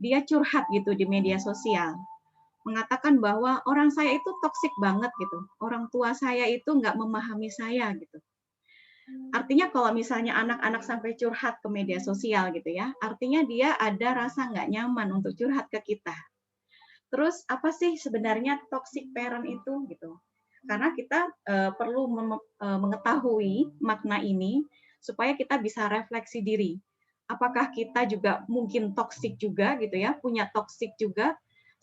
dia curhat gitu di media sosial. Mengatakan bahwa orang saya itu toksik banget gitu. Orang tua saya itu nggak memahami saya gitu. Artinya kalau misalnya anak-anak sampai curhat ke media sosial gitu ya, artinya dia ada rasa nggak nyaman untuk curhat ke kita. Terus apa sih sebenarnya toxic parent itu gitu? Karena kita perlu mengetahui makna ini supaya kita bisa refleksi diri. Apakah kita juga mungkin toksik juga gitu ya, punya toksik juga,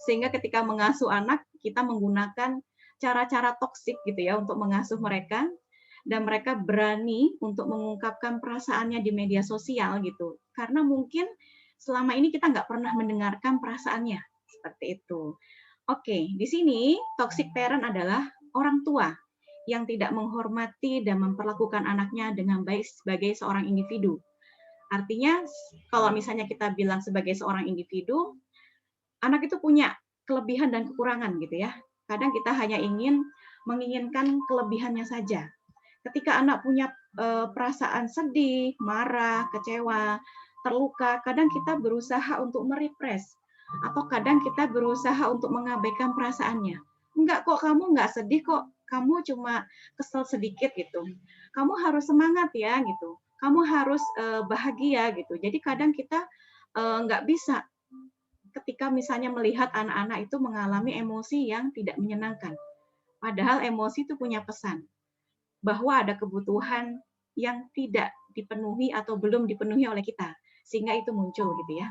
sehingga ketika mengasuh anak kita menggunakan cara-cara toksik gitu ya untuk mengasuh mereka, dan mereka berani untuk mengungkapkan perasaannya di media sosial gitu. Karena mungkin selama ini kita nggak pernah mendengarkan perasaannya seperti itu. Oke, di sini toxic parent adalah orang tua yang tidak menghormati dan memperlakukan anaknya dengan baik sebagai seorang individu. Artinya kalau misalnya kita bilang sebagai seorang individu, anak itu punya kelebihan dan kekurangan gitu ya. Kadang kita hanya menginginkan kelebihannya saja. Ketika anak punya perasaan sedih, marah, kecewa, terluka, kadang kita berusaha untuk merepress atau kadang kita berusaha untuk mengabaikan perasaannya. Enggak kok, kamu enggak sedih kok, kamu cuma kesel sedikit gitu. Kamu harus semangat ya gitu. Kamu harus bahagia gitu. Jadi kadang kita enggak bisa ketika misalnya melihat anak-anak itu mengalami emosi yang tidak menyenangkan. Padahal emosi itu punya pesan bahwa ada kebutuhan yang tidak dipenuhi atau belum dipenuhi oleh kita, sehingga itu muncul gitu ya.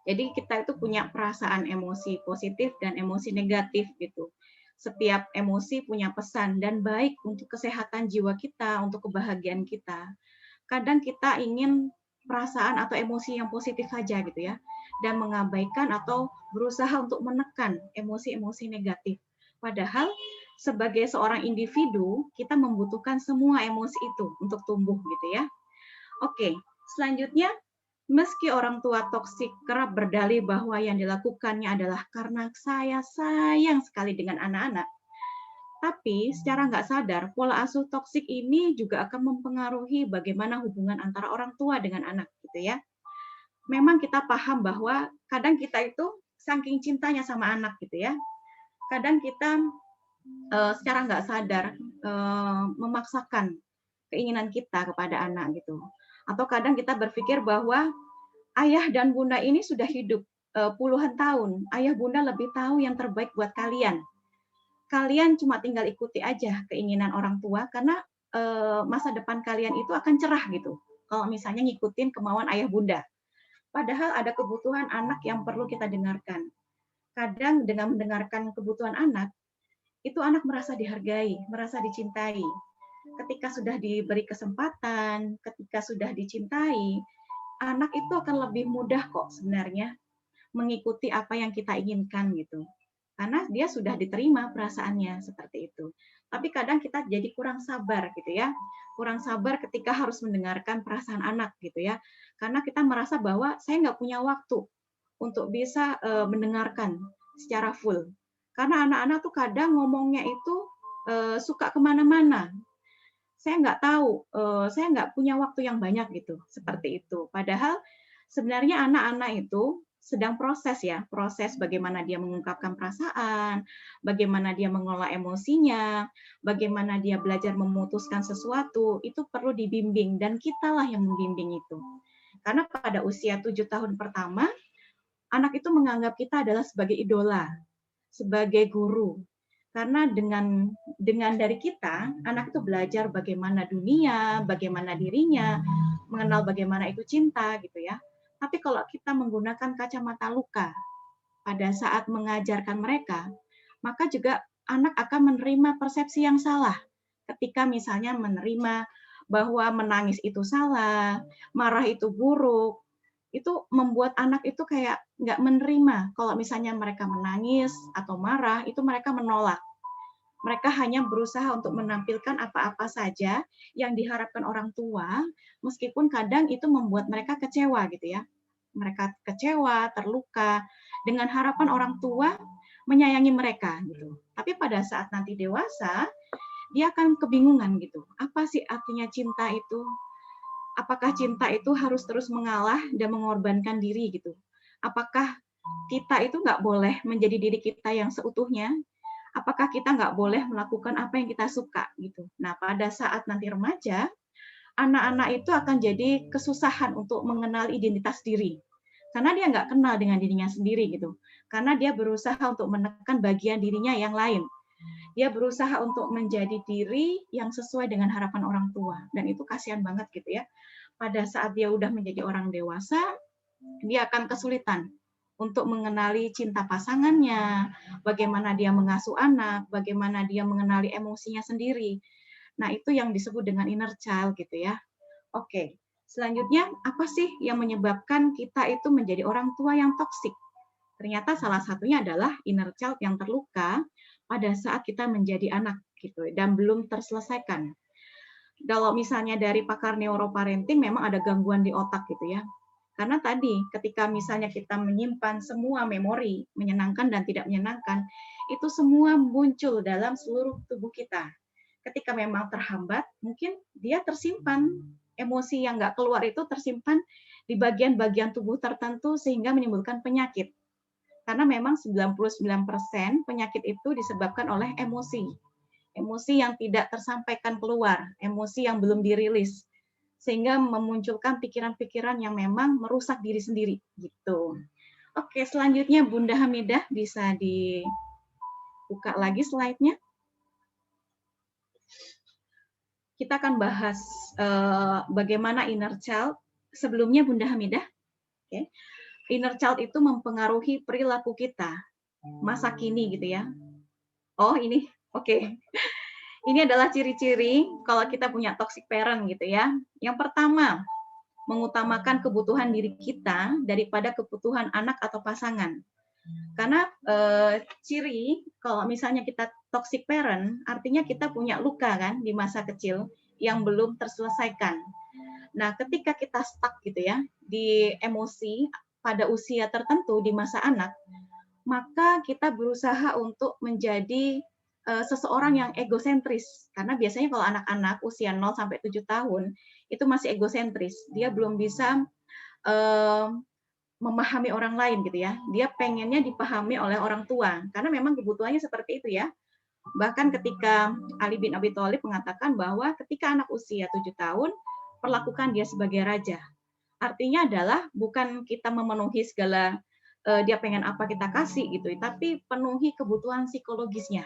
Jadi kita itu punya perasaan emosi positif dan emosi negatif gitu. Setiap emosi punya pesan dan baik untuk kesehatan jiwa kita, untuk kebahagiaan kita. Kadang kita ingin perasaan atau emosi yang positif saja gitu ya, dan mengabaikan atau berusaha untuk menekan emosi-emosi negatif. Padahal sebagai seorang individu, kita membutuhkan semua emosi itu untuk tumbuh gitu ya. Oke, selanjutnya, meski orang tua toksik kerap berdalih bahwa yang dilakukannya adalah karena saya sayang sekali dengan anak-anak, tapi secara nggak sadar, pola asuh toksik ini juga akan mempengaruhi bagaimana hubungan antara orang tua dengan anak gitu ya. Memang kita paham bahwa kadang kita itu saking cintanya sama anak gitu ya, kadang kita secara nggak sadar memaksakan keinginan kita kepada anak gitu. Atau kadang kita berpikir bahwa ayah dan bunda ini sudah hidup puluhan tahun. Ayah bunda lebih tahu yang terbaik buat kalian. Kalian cuma tinggal ikuti aja keinginan orang tua karena masa depan kalian itu akan cerah gitu. Kalau misalnya ngikutin kemauan ayah bunda. Padahal ada kebutuhan anak yang perlu kita dengarkan. Kadang dengan mendengarkan kebutuhan anak, itu anak merasa dihargai, merasa dicintai. Ketika sudah diberi kesempatan, ketika sudah dicintai, anak itu akan lebih mudah kok sebenarnya mengikuti apa yang kita inginkan gitu. Karena dia sudah diterima perasaannya seperti itu. tapi kadang kita jadi kurang sabar gitu ya. Kurang sabar ketika harus mendengarkan perasaan anak gitu ya. Karena kita merasa bahwa saya nggak punya waktu untuk bisa mendengarkan secara full. Karena anak-anak tuh kadang ngomongnya itu suka kemana-mana. Saya nggak tahu, saya nggak punya waktu yang banyak gitu, seperti itu. Padahal sebenarnya anak-anak itu sedang proses ya, proses bagaimana dia mengungkapkan perasaan, bagaimana dia mengelola emosinya, bagaimana dia belajar memutuskan sesuatu, itu perlu dibimbing dan kitalah yang membimbing itu. Karena pada usia 7 tahun pertama, anak itu menganggap kita adalah sebagai idola, sebagai guru. Karena dengan dari kita, anak itu belajar bagaimana dunia, bagaimana dirinya, mengenal bagaimana itu cinta gitu ya. Tapi kalau kita menggunakan kacamata luka pada saat mengajarkan mereka, maka juga anak akan menerima persepsi yang salah. Ketika misalnya menerima bahwa menangis itu salah, marah itu buruk, itu membuat anak itu kayak nggak menerima kalau misalnya mereka menangis atau marah, itu mereka menolak. Mereka hanya berusaha untuk menampilkan apa-apa saja yang diharapkan orang tua, meskipun kadang itu membuat mereka kecewa gitu ya. Mereka kecewa, terluka, dengan harapan orang tua menyayangi mereka gitu. Tapi pada saat nanti dewasa, dia akan kebingungan gitu. Apa sih artinya cinta itu? Apakah cinta itu harus terus mengalah dan mengorbankan diri gitu? Apakah kita itu nggak boleh menjadi diri kita yang seutuhnya? Apakah kita nggak boleh melakukan apa yang kita suka gitu? Nah, pada saat nanti remaja, anak-anak itu akan jadi kesusahan untuk mengenal identitas diri. Karena dia nggak kenal dengan dirinya sendiri gitu. Karena dia berusaha untuk menekan bagian dirinya yang lain. Dia berusaha untuk menjadi diri yang sesuai dengan harapan orang tua. Dan itu kasihan banget gitu ya. Pada saat dia udah menjadi orang dewasa, dia akan kesulitan untuk mengenali cinta pasangannya, bagaimana dia mengasuh anak, bagaimana dia mengenali emosinya sendiri. Nah, itu yang disebut dengan inner child gitu ya. Oke, selanjutnya apa sih yang menyebabkan kita itu menjadi orang tua yang toksik? Ternyata salah satunya adalah inner child yang terluka pada saat kita menjadi anak gitu dan belum terselesaikan. Kalau misalnya dari pakar neuroparenting memang ada gangguan di otak gitu ya. Karena tadi ketika misalnya kita menyimpan semua memori menyenangkan dan tidak menyenangkan, itu semua muncul dalam seluruh tubuh kita. Ketika memang terhambat, mungkin dia tersimpan, emosi yang nggak keluar itu tersimpan di bagian-bagian tubuh tertentu sehingga menimbulkan penyakit. Karena memang 99% penyakit itu disebabkan oleh emosi. Emosi yang tidak tersampaikan keluar, emosi yang belum dirilis, sehingga memunculkan pikiran-pikiran yang memang merusak diri sendiri gitu. Oke, selanjutnya Bunda Hamidah bisa dibuka lagi slide-nya. Kita akan bahas bagaimana inner child. Sebelumnya Bunda Hamidah, okay. Inner child itu mempengaruhi perilaku kita masa kini gitu ya. Oh ini, oke. Ini adalah ciri-ciri kalau kita punya toxic parent gitu ya. Yang pertama, mengutamakan kebutuhan diri kita daripada kebutuhan anak atau pasangan. Karena ciri kalau misalnya kita toxic parent, artinya kita punya luka kan di masa kecil yang belum terselesaikan. Nah, ketika kita stuck gitu ya di emosi pada usia tertentu di masa anak, maka kita berusaha untuk menjadi seseorang yang egosentris. Karena biasanya kalau anak-anak usia 0 sampai 7 tahun itu masih egosentris. Dia belum bisa memahami orang lain gitu ya. Dia pengennya dipahami oleh orang tua. Karena memang kebutuhannya seperti itu ya. Bahkan ketika Ali bin Abi Thalib mengatakan bahwa ketika anak usia 7 tahun, perlakukan dia sebagai raja. Artinya adalah bukan kita memenuhi segala dia pengen apa kita kasih gitu, tapi penuhi kebutuhan psikologisnya.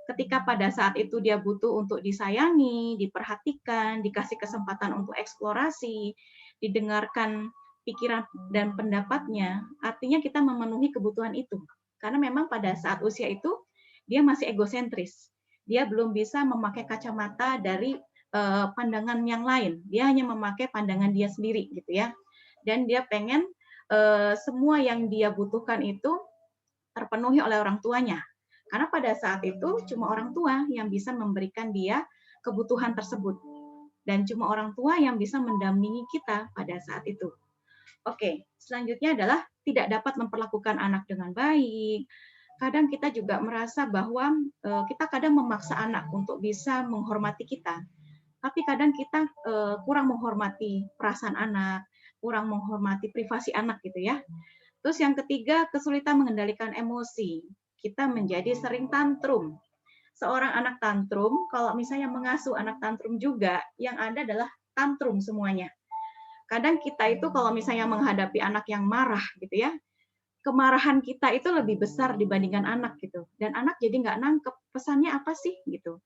Ketika pada saat itu dia butuh untuk disayangi, diperhatikan, dikasih kesempatan untuk eksplorasi, didengarkan pikiran dan pendapatnya, artinya kita memenuhi kebutuhan itu. Karena memang pada saat usia itu dia masih egosentris. Dia belum bisa memakai kacamata dari pandangan yang lain. Dia hanya memakai pandangan dia sendiri gitu ya. Dan dia pengen semua yang dia butuhkan itu terpenuhi oleh orang tuanya. Karena pada saat itu cuma orang tua yang bisa memberikan dia kebutuhan tersebut. Dan cuma orang tua yang bisa mendampingi kita pada saat itu. Oke, selanjutnya adalah tidak dapat memperlakukan anak dengan baik. Kadang kita juga merasa bahwa kita kadang memaksa anak untuk bisa menghormati kita. Tapi kadang kita kurang menghormati perasaan anak, kurang menghormati privasi anak gitu ya. Terus yang ketiga, kesulitan mengendalikan emosi. Kita menjadi sering tantrum. Seorang anak tantrum, kalau misalnya mengasuh anak tantrum juga, yang ada adalah tantrum semuanya. Kadang kita itu kalau misalnya menghadapi anak yang marah gitu ya, kemarahan kita itu lebih besar dibandingkan anak gitu. Dan anak jadi nggak nangkep pesannya apa sih gitu.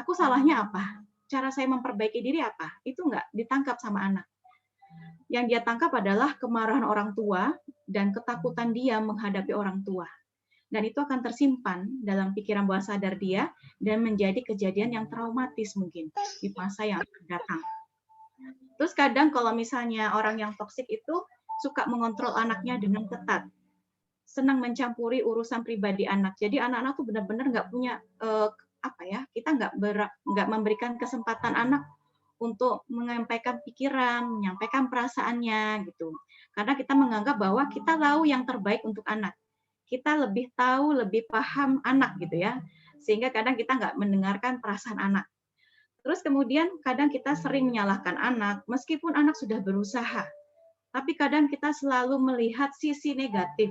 Aku salahnya apa? Cara saya memperbaiki diri apa? Itu nggak ditangkap sama anak. Yang dia tangkap adalah kemarahan orang tua dan ketakutan dia menghadapi orang tua. Dan itu akan tersimpan dalam pikiran bawah sadar dia dan menjadi kejadian yang traumatis mungkin di masa yang akan datang. Terus kadang kalau misalnya orang yang toksik itu suka mengontrol anaknya dengan ketat, senang mencampuri urusan pribadi anak. Jadi anak-anak tuh benar-benar nggak punya kita nggak memberikan kesempatan anak untuk menyampaikan pikiran, menyampaikan perasaannya gitu. Karena kita menganggap bahwa kita tahu yang terbaik untuk anak. Kita lebih tahu, lebih paham anak gitu ya. Sehingga kadang kita nggak mendengarkan perasaan anak. Terus kemudian kadang kita sering menyalahkan anak, meskipun anak sudah berusaha. Tapi kadang kita selalu melihat sisi negatif.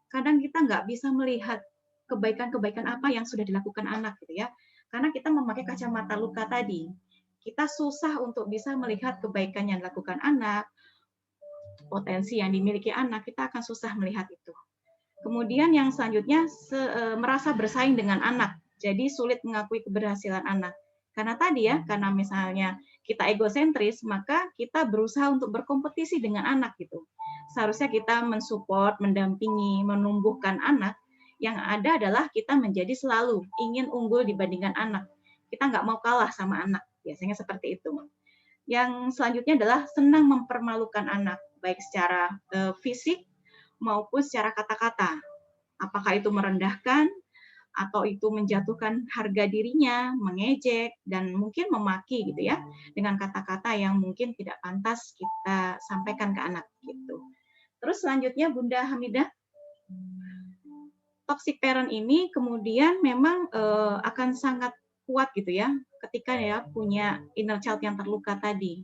Kadang kita nggak bisa melihat kebaikan-kebaikan apa yang sudah dilakukan anak gitu ya. Karena kita memakai kacamata luka tadi. Kita susah untuk bisa melihat kebaikan yang dilakukan anak, potensi yang dimiliki anak, kita akan susah melihat itu. Kemudian yang selanjutnya merasa bersaing dengan anak, jadi sulit mengakui keberhasilan anak. Karena tadi ya, karena misalnya kita egosentris, maka kita berusaha untuk berkompetisi dengan anak gitu. Seharusnya kita mensupport, mendampingi, menumbuhkan anak. Yang ada adalah kita menjadi selalu ingin unggul dibandingkan anak. Kita nggak mau kalah sama anak, biasanya seperti itu. Yang selanjutnya adalah senang mempermalukan anak, baik secara fisik maupun secara kata-kata. Apakah itu merendahkan, atau itu menjatuhkan harga dirinya, mengejek, dan mungkin memaki gitu ya, dengan kata-kata yang mungkin tidak pantas kita sampaikan ke anak gitu. Terus selanjutnya Bunda Hamidah, toxic parent ini kemudian memang akan sangat kuat gitu ya, ketika ya punya inner child yang terluka tadi.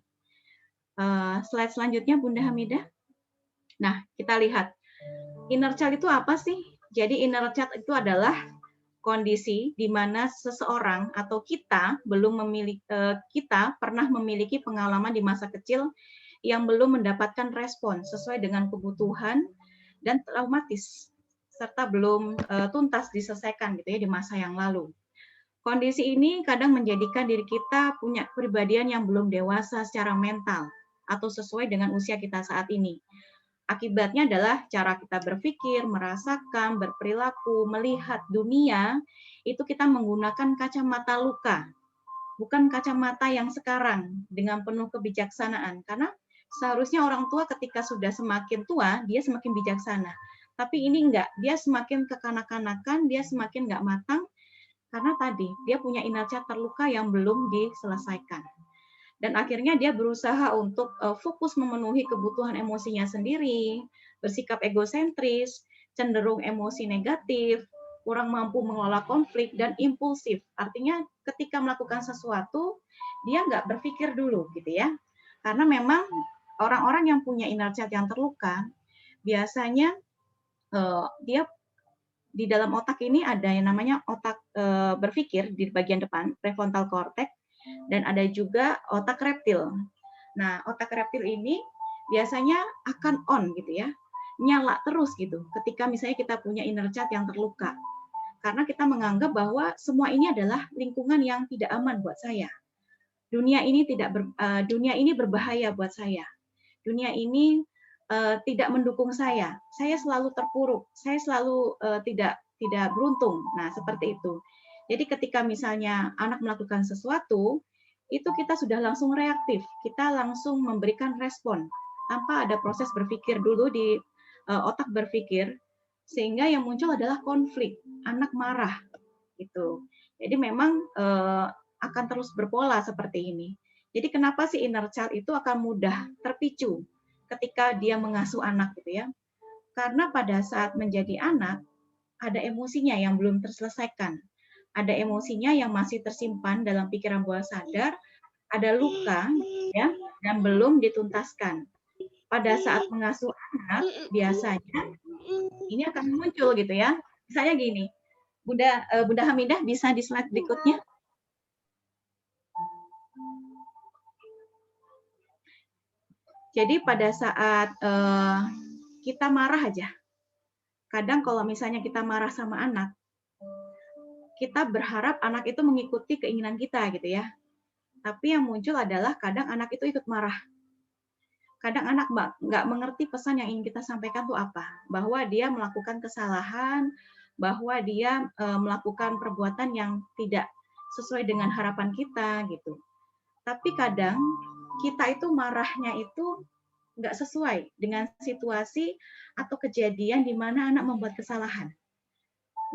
Slide selanjutnya Bunda Hamidah. Nah, kita lihat inner child itu apa sih? Jadi inner child itu adalah kondisi di mana seseorang atau kita pernah memiliki pengalaman di masa kecil yang belum mendapatkan respon sesuai dengan kebutuhan dan traumatis serta belum tuntas diselesaikan gitu ya di masa yang lalu. Kondisi ini kadang menjadikan diri kita punya kepribadian yang belum dewasa secara mental atau sesuai dengan usia kita saat ini. Akibatnya adalah cara kita berpikir, merasakan, berperilaku, melihat dunia, itu kita menggunakan kacamata luka, bukan kacamata yang sekarang dengan penuh kebijaksanaan. Karena seharusnya orang tua ketika sudah semakin tua, dia semakin bijaksana. Tapi ini enggak, dia semakin kekanak-kanakan, dia semakin enggak matang, karena tadi dia punya inner child terluka yang belum diselesaikan. Dan akhirnya dia berusaha untuk fokus memenuhi kebutuhan emosinya sendiri, bersikap egosentris, cenderung emosi negatif, kurang mampu mengelola konflik, dan impulsif. Artinya ketika melakukan sesuatu, dia nggak berpikir dulu gitu ya. Karena memang orang-orang yang punya inner child yang terluka, biasanya dia di dalam otak ini ada yang namanya otak berpikir di bagian depan, prefrontal cortex, dan ada juga otak reptil. Nah, otak reptil ini biasanya akan on gitu ya, nyala terus gitu ketika misalnya kita punya inner child yang terluka. Karena kita menganggap bahwa semua ini adalah lingkungan yang tidak aman buat saya. Dunia ini berbahaya buat saya. Dunia ini tidak mendukung saya. Saya selalu terpuruk. Saya selalu tidak beruntung. Nah, seperti itu. Jadi ketika misalnya anak melakukan sesuatu, itu kita sudah langsung reaktif, kita langsung memberikan respon tanpa ada proses berpikir dulu di otak berpikir, sehingga yang muncul adalah konflik, anak marah gitu. Jadi memang akan terus berpola seperti ini. Jadi kenapa sih inner child itu akan mudah terpicu ketika dia mengasuh anak gitu ya? Karena pada saat menjadi anak ada emosinya yang belum terselesaikan. Ada emosinya yang masih tersimpan dalam pikiran bawah sadar, ada luka ya dan belum dituntaskan. Pada saat mengasuh anak biasanya ini akan muncul gitu ya. Misalnya gini, Bunda Hamidah bisa di slide berikutnya. Jadi pada saat kita marah aja, kadang kalau misalnya kita marah sama anak, kita berharap anak itu mengikuti keinginan kita gitu ya. Tapi yang muncul adalah kadang anak itu ikut marah. Kadang anak nggak mengerti pesan yang ingin kita sampaikan itu apa. Bahwa dia melakukan kesalahan, bahwa dia melakukan perbuatan yang tidak sesuai dengan harapan kita gitu. Tapi kadang kita itu marahnya itu nggak sesuai dengan situasi atau kejadian di mana anak membuat kesalahan.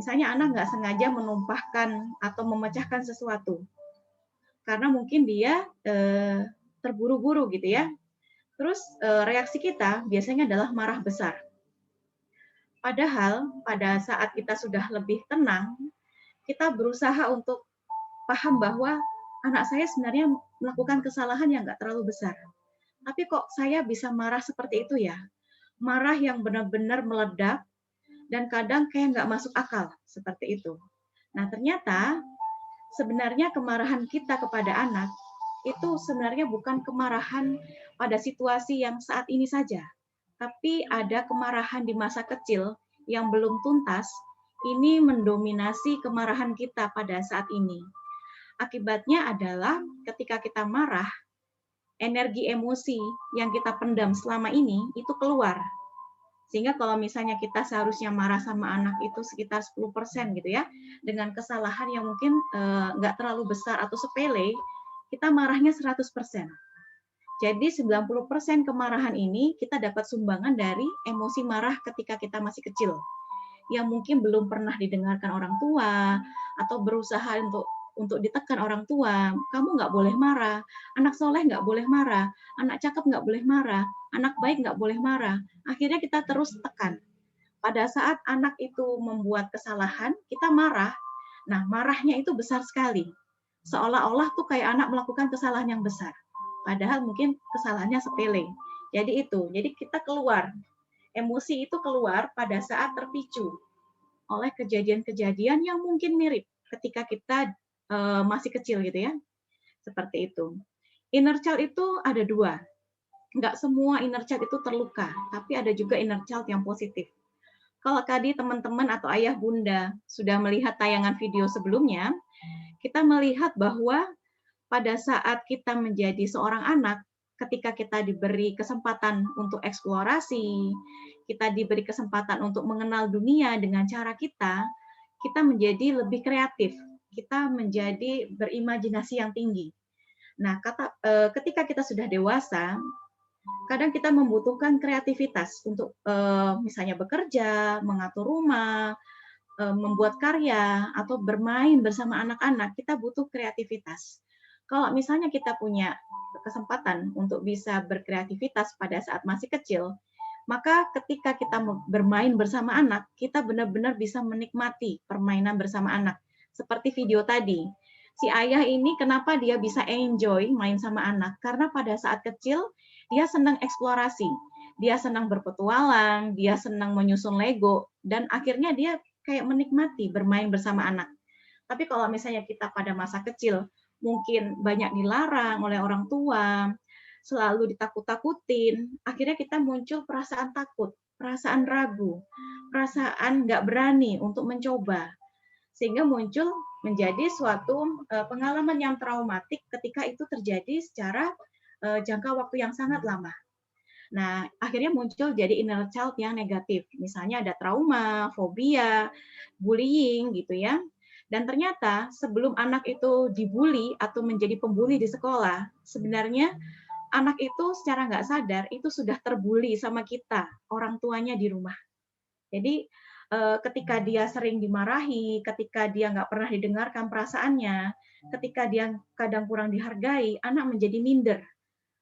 Misalnya anak nggak sengaja menumpahkan atau memecahkan sesuatu. Karena mungkin dia terburu-buru gitu ya. Terus reaksi kita biasanya adalah marah besar. Padahal pada saat kita sudah lebih tenang, kita berusaha untuk paham bahwa anak saya sebenarnya melakukan kesalahan yang nggak terlalu besar. Tapi kok saya bisa marah seperti itu ya? Marah yang benar-benar meledak dan kadang kayak nggak masuk akal seperti itu. Nah ternyata sebenarnya kemarahan kita kepada anak itu sebenarnya bukan kemarahan pada situasi yang saat ini saja, tapi ada kemarahan di masa kecil yang belum tuntas, ini mendominasi kemarahan kita pada saat ini. Akibatnya adalah ketika kita marah, energi emosi yang kita pendam selama ini itu keluar. Sehingga kalau misalnya kita seharusnya marah sama anak itu sekitar 10% gitu ya, dengan kesalahan yang mungkin nggak terlalu besar atau sepele, kita marahnya 100%. Jadi 90% kemarahan ini kita dapat sumbangan dari emosi marah ketika kita masih kecil. Yang mungkin belum pernah didengarkan orang tua, atau berusaha untuk ditekan orang tua. Kamu nggak boleh marah, anak soleh nggak boleh marah, anak cakep nggak boleh marah, anak baik nggak boleh marah. Akhirnya kita terus tekan. Pada saat anak itu membuat kesalahan, kita marah. Nah, marahnya itu besar sekali. Seolah-olah tuh kayak anak melakukan kesalahan yang besar. Padahal mungkin kesalahannya sepele. Jadi kita keluar. Emosi itu keluar pada saat terpicu oleh kejadian-kejadian yang mungkin mirip ketika kita masih kecil gitu ya. Seperti itu. Inner child itu ada dua. Nggak semua inner child itu terluka, tapi ada juga inner child yang positif. Kalau tadi teman-teman atau ayah bunda sudah melihat tayangan video sebelumnya, kita melihat bahwa pada saat kita menjadi seorang anak, ketika kita diberi kesempatan untuk eksplorasi, kita diberi kesempatan untuk mengenal dunia dengan cara kita menjadi lebih kreatif, kita menjadi berimajinasi yang tinggi. Nah, ketika kita sudah dewasa, kadang kita membutuhkan kreativitas untuk misalnya bekerja, mengatur rumah, membuat karya, atau bermain bersama anak-anak, kita butuh kreativitas. Kalau misalnya kita punya kesempatan untuk bisa berkreativitas pada saat masih kecil, maka ketika kita bermain bersama anak, kita benar-benar bisa menikmati permainan bersama anak. Seperti video tadi, si ayah ini kenapa dia bisa enjoy main sama anak? Karena pada saat kecil, dia senang eksplorasi, dia senang berpetualang, dia senang menyusun Lego, dan akhirnya dia kayak menikmati bermain bersama anak. Tapi kalau misalnya kita pada masa kecil, mungkin banyak dilarang oleh orang tua, selalu ditakut-takutin, akhirnya kita muncul perasaan takut, perasaan ragu, perasaan nggak berani untuk mencoba. Sehingga muncul menjadi suatu pengalaman yang traumatik ketika itu terjadi secara jangka waktu yang sangat lama. Nah, akhirnya muncul jadi inner child yang negatif. Misalnya ada trauma, fobia, bullying gitu ya. Dan ternyata sebelum anak itu dibully atau menjadi pembuli di sekolah, sebenarnya anak itu secara nggak sadar itu sudah terbuli sama kita, orang tuanya di rumah. Jadi ketika dia sering dimarahi, ketika dia nggak pernah didengarkan perasaannya, ketika dia kadang kurang dihargai, anak menjadi minder,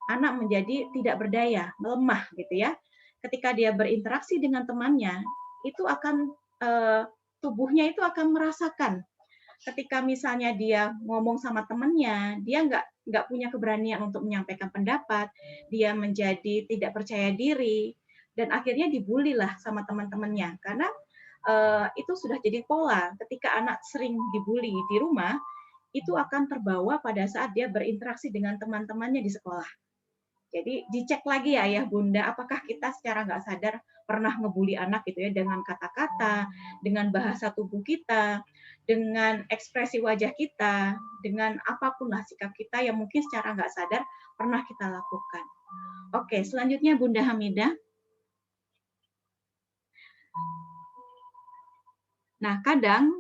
anak menjadi tidak berdaya, melemah gitu ya. Ketika dia berinteraksi dengan temannya, itu akan tubuhnya itu akan merasakan. Ketika misalnya dia ngomong sama temannya, dia nggak punya keberanian untuk menyampaikan pendapat, dia menjadi tidak percaya diri, dan akhirnya dibully lah sama teman-temannya. Karena itu sudah jadi pola. Ketika anak sering dibully di rumah, itu akan terbawa pada saat dia berinteraksi dengan teman-temannya di sekolah. Jadi dicek lagi ya ayah bunda, apakah kita secara nggak sadar pernah ngebully anak gitu ya, dengan kata-kata, dengan bahasa tubuh kita, dengan ekspresi wajah kita, dengan apapun lah sikap kita yang mungkin secara nggak sadar pernah kita lakukan. Oke, selanjutnya Bunda Hamidah. Nah, kadang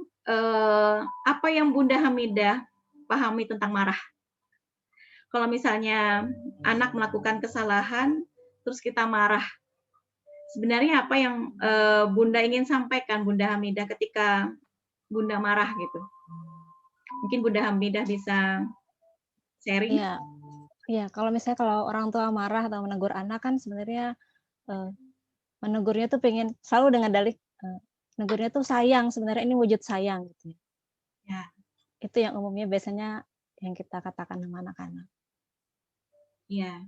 apa yang Bunda Hamidah pahami tentang marah? Kalau misalnya anak melakukan kesalahan, terus kita marah, sebenarnya apa yang Bunda ingin sampaikan, Bunda Hamidah, ketika Bunda marah gitu? Mungkin Bunda Hamidah bisa sharing. Iya, iya. Kalau misalnya kalau orang tua marah atau menegur anak kan sebenarnya menegurnya tuh pengen selalu dengan dalih negurnya tuh sayang, sebenarnya ini wujud sayang gitu. Ya. Itu yang umumnya biasanya yang kita katakan sama anak-anak. Iya,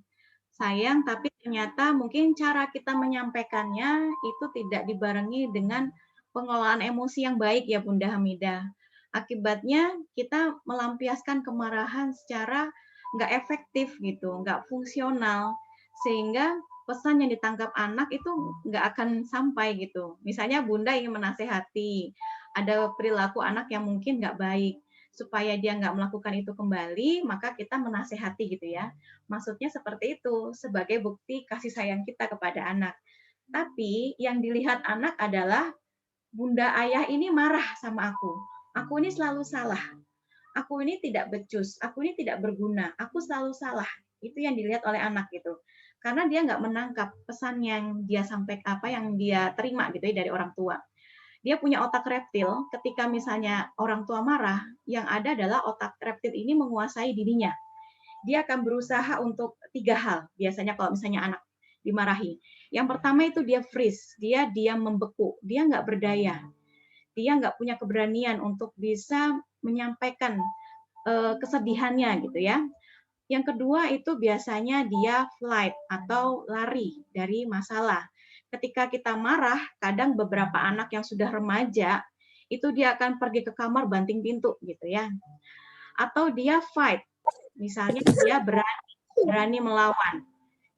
sayang, tapi ternyata mungkin cara kita menyampaikannya itu tidak dibarengi dengan pengelolaan emosi yang baik ya Bunda Hamidah. Akibatnya kita melampiaskan kemarahan secara nggak efektif gitu, nggak fungsional, sehingga pesan yang ditangkap anak itu nggak akan sampai gitu. Misalnya Bunda ingin menasehati, ada perilaku anak yang mungkin nggak baik, supaya dia nggak melakukan itu kembali, maka kita menasehati gitu ya. Maksudnya seperti itu, sebagai bukti kasih sayang kita kepada anak. Tapi yang dilihat anak adalah, bunda ayah ini marah sama aku ini selalu salah, aku ini tidak becus, aku ini tidak berguna, aku selalu salah. Itu yang dilihat oleh anak gitu. Karena dia nggak menangkap pesan yang dia sampaikan, apa yang dia terima gitu ya dari orang tua. Dia punya otak reptil, ketika misalnya orang tua marah, yang ada adalah otak reptil ini menguasai dirinya. Dia akan berusaha untuk 3 hal, biasanya kalau misalnya anak dimarahi. Yang pertama itu dia freeze, dia diam membeku, dia nggak berdaya. Dia nggak punya keberanian untuk bisa menyampaikan kesedihannya gitu ya. Yang kedua itu biasanya dia flight atau lari dari masalah. Ketika kita marah, kadang beberapa anak yang sudah remaja, itu dia akan pergi ke kamar banting pintu gitu ya. Atau dia fight, misalnya dia berani melawan.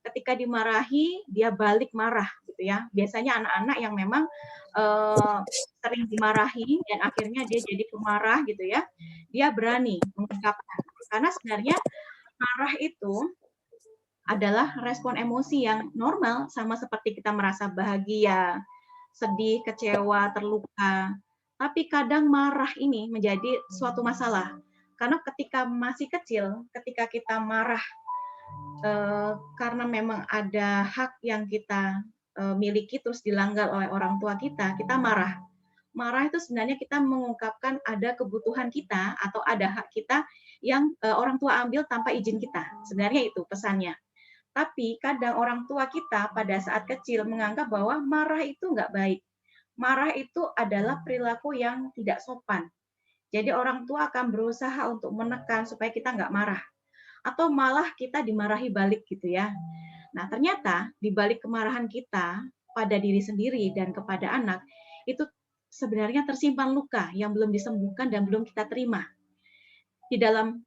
Ketika dimarahi, dia balik marah gitu ya. Biasanya anak-anak yang memang sering dimarahi dan akhirnya dia jadi pemarah gitu ya, dia berani mengungkapkan. Karena sebenarnya marah itu adalah respon emosi yang normal, sama seperti kita merasa bahagia, sedih, kecewa, terluka. Tapi kadang marah ini menjadi suatu masalah. Karena ketika masih kecil, ketika kita marah karena memang ada hak yang kita miliki terus dilanggar oleh orang tua kita, kita marah. Marah itu sebenarnya kita mengungkapkan ada kebutuhan kita atau ada hak kita yang orang tua ambil tanpa izin kita. Sebenarnya itu pesannya. Tapi kadang orang tua kita pada saat kecil menganggap bahwa marah itu nggak baik. Marah itu adalah perilaku yang tidak sopan. Jadi orang tua akan berusaha untuk menekan supaya kita nggak marah. Atau malah kita dimarahi balik gitu ya. Nah ternyata di balik kemarahan kita pada diri sendiri dan kepada anak, itu sebenarnya tersimpan luka yang belum disembuhkan dan belum kita terima. Di dalam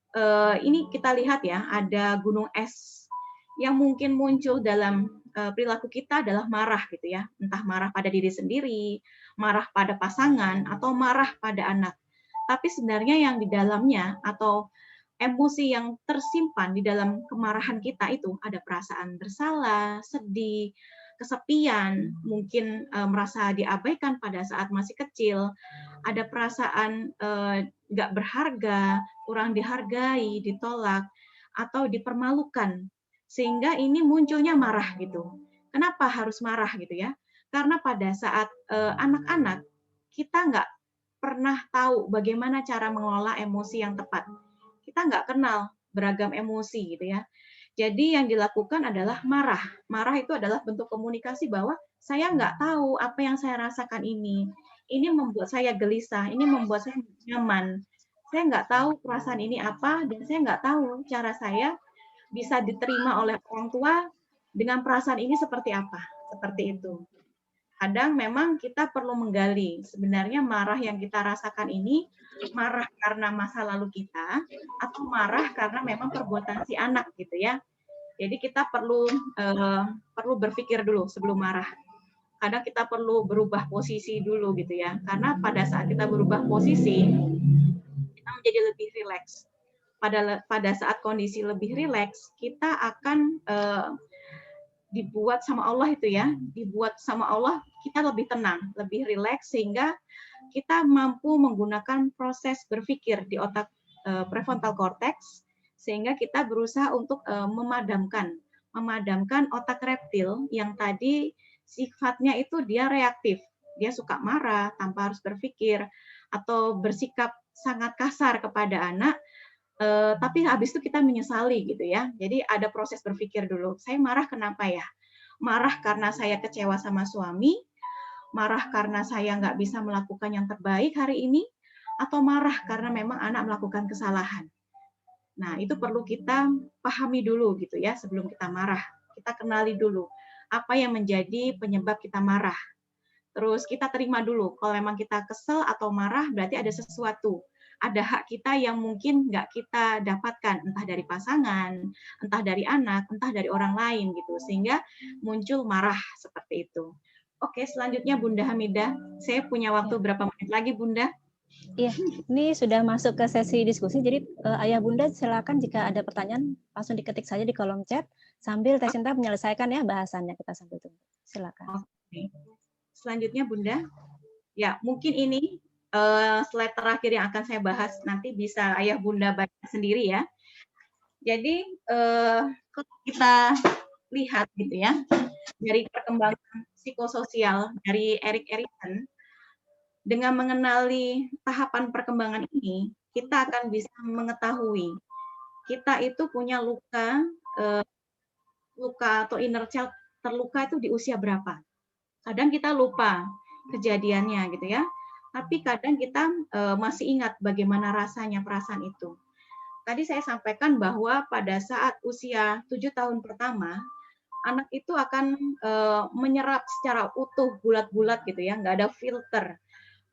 ini kita lihat ya, ada gunung es yang mungkin muncul dalam perilaku kita adalah marah gitu ya, entah marah pada diri sendiri, marah pada pasangan, atau marah pada anak. Tapi sebenarnya yang di dalamnya atau emosi yang tersimpan di dalam kemarahan kita itu ada perasaan bersalah, sedih, kesepian, mungkin merasa diabaikan pada saat masih kecil, ada perasaan nggak berharga, kurang dihargai, ditolak, atau dipermalukan. Sehingga ini munculnya marah gitu. Kenapa harus marah gitu ya? Karena pada saat anak-anak, kita nggak pernah tahu bagaimana cara mengelola emosi yang tepat. Kita nggak kenal beragam emosi gitu ya. Jadi yang dilakukan adalah marah. Marah itu adalah bentuk komunikasi bahwa saya nggak tahu apa yang saya rasakan ini. Ini membuat saya gelisah, ini membuat saya nyaman. Saya nggak tahu perasaan ini apa, dan saya nggak tahu cara saya bisa diterima oleh orang tua dengan perasaan ini seperti apa. Seperti itu. Kadang memang kita perlu menggali sebenarnya marah yang kita rasakan ini marah karena masa lalu kita atau marah karena memang perbuatan si anak gitu ya. Jadi kita perlu berpikir dulu sebelum marah. Kadang kita perlu berubah posisi dulu gitu ya. Karena pada saat kita berubah posisi kita menjadi lebih rileks. Pada saat kondisi lebih rileks kita akan dibuat sama Allah itu ya, dibuat sama Allah kita lebih tenang, lebih rileks sehingga kita mampu menggunakan proses berpikir di otak prefrontal cortex sehingga kita berusaha untuk memadamkan otak reptil yang tadi sifatnya itu dia reaktif, dia suka marah tanpa harus berpikir atau bersikap sangat kasar kepada anak. Tapi habis itu kita menyesali gitu ya. Jadi ada proses berpikir dulu. Saya marah kenapa ya? Marah karena saya kecewa sama suami, marah karena saya nggak bisa melakukan yang terbaik hari ini, atau marah karena memang anak melakukan kesalahan. Nah, itu perlu kita pahami dulu gitu ya sebelum kita marah. Kita kenali dulu apa yang menjadi penyebab kita marah. Terus kita terima dulu, kalau memang kita kesel atau marah berarti ada sesuatu. Ada hak kita yang mungkin nggak kita dapatkan, entah dari pasangan, entah dari anak, entah dari orang lain gitu, sehingga muncul marah seperti itu. Oke, selanjutnya Bunda Hamidah, saya punya waktu berapa menit lagi Bunda? Iya, ini sudah masuk ke sesi diskusi, jadi Ayah Bunda silakan jika ada pertanyaan langsung diketik saja di kolom chat, sambil Teh Sinta menyelesaikan ya bahasannya, kita sambil tunggu. Silakan. Oke. Selanjutnya Bunda, ya mungkin ini slide terakhir yang akan saya bahas nanti bisa Ayah Bunda baca sendiri ya. Jadi kalau kita lihat gitu ya dari perkembangan psikososial dari Erik Erikson, dengan mengenali tahapan perkembangan ini kita akan bisa mengetahui kita itu punya luka atau inner child terluka itu di usia berapa. Kadang kita lupa kejadiannya gitu ya. Tapi kadang kita masih ingat bagaimana rasanya perasaan itu. Tadi saya sampaikan bahwa pada saat usia 7 tahun pertama, anak itu akan menyerap secara utuh, bulat-bulat gitu ya, nggak ada filter.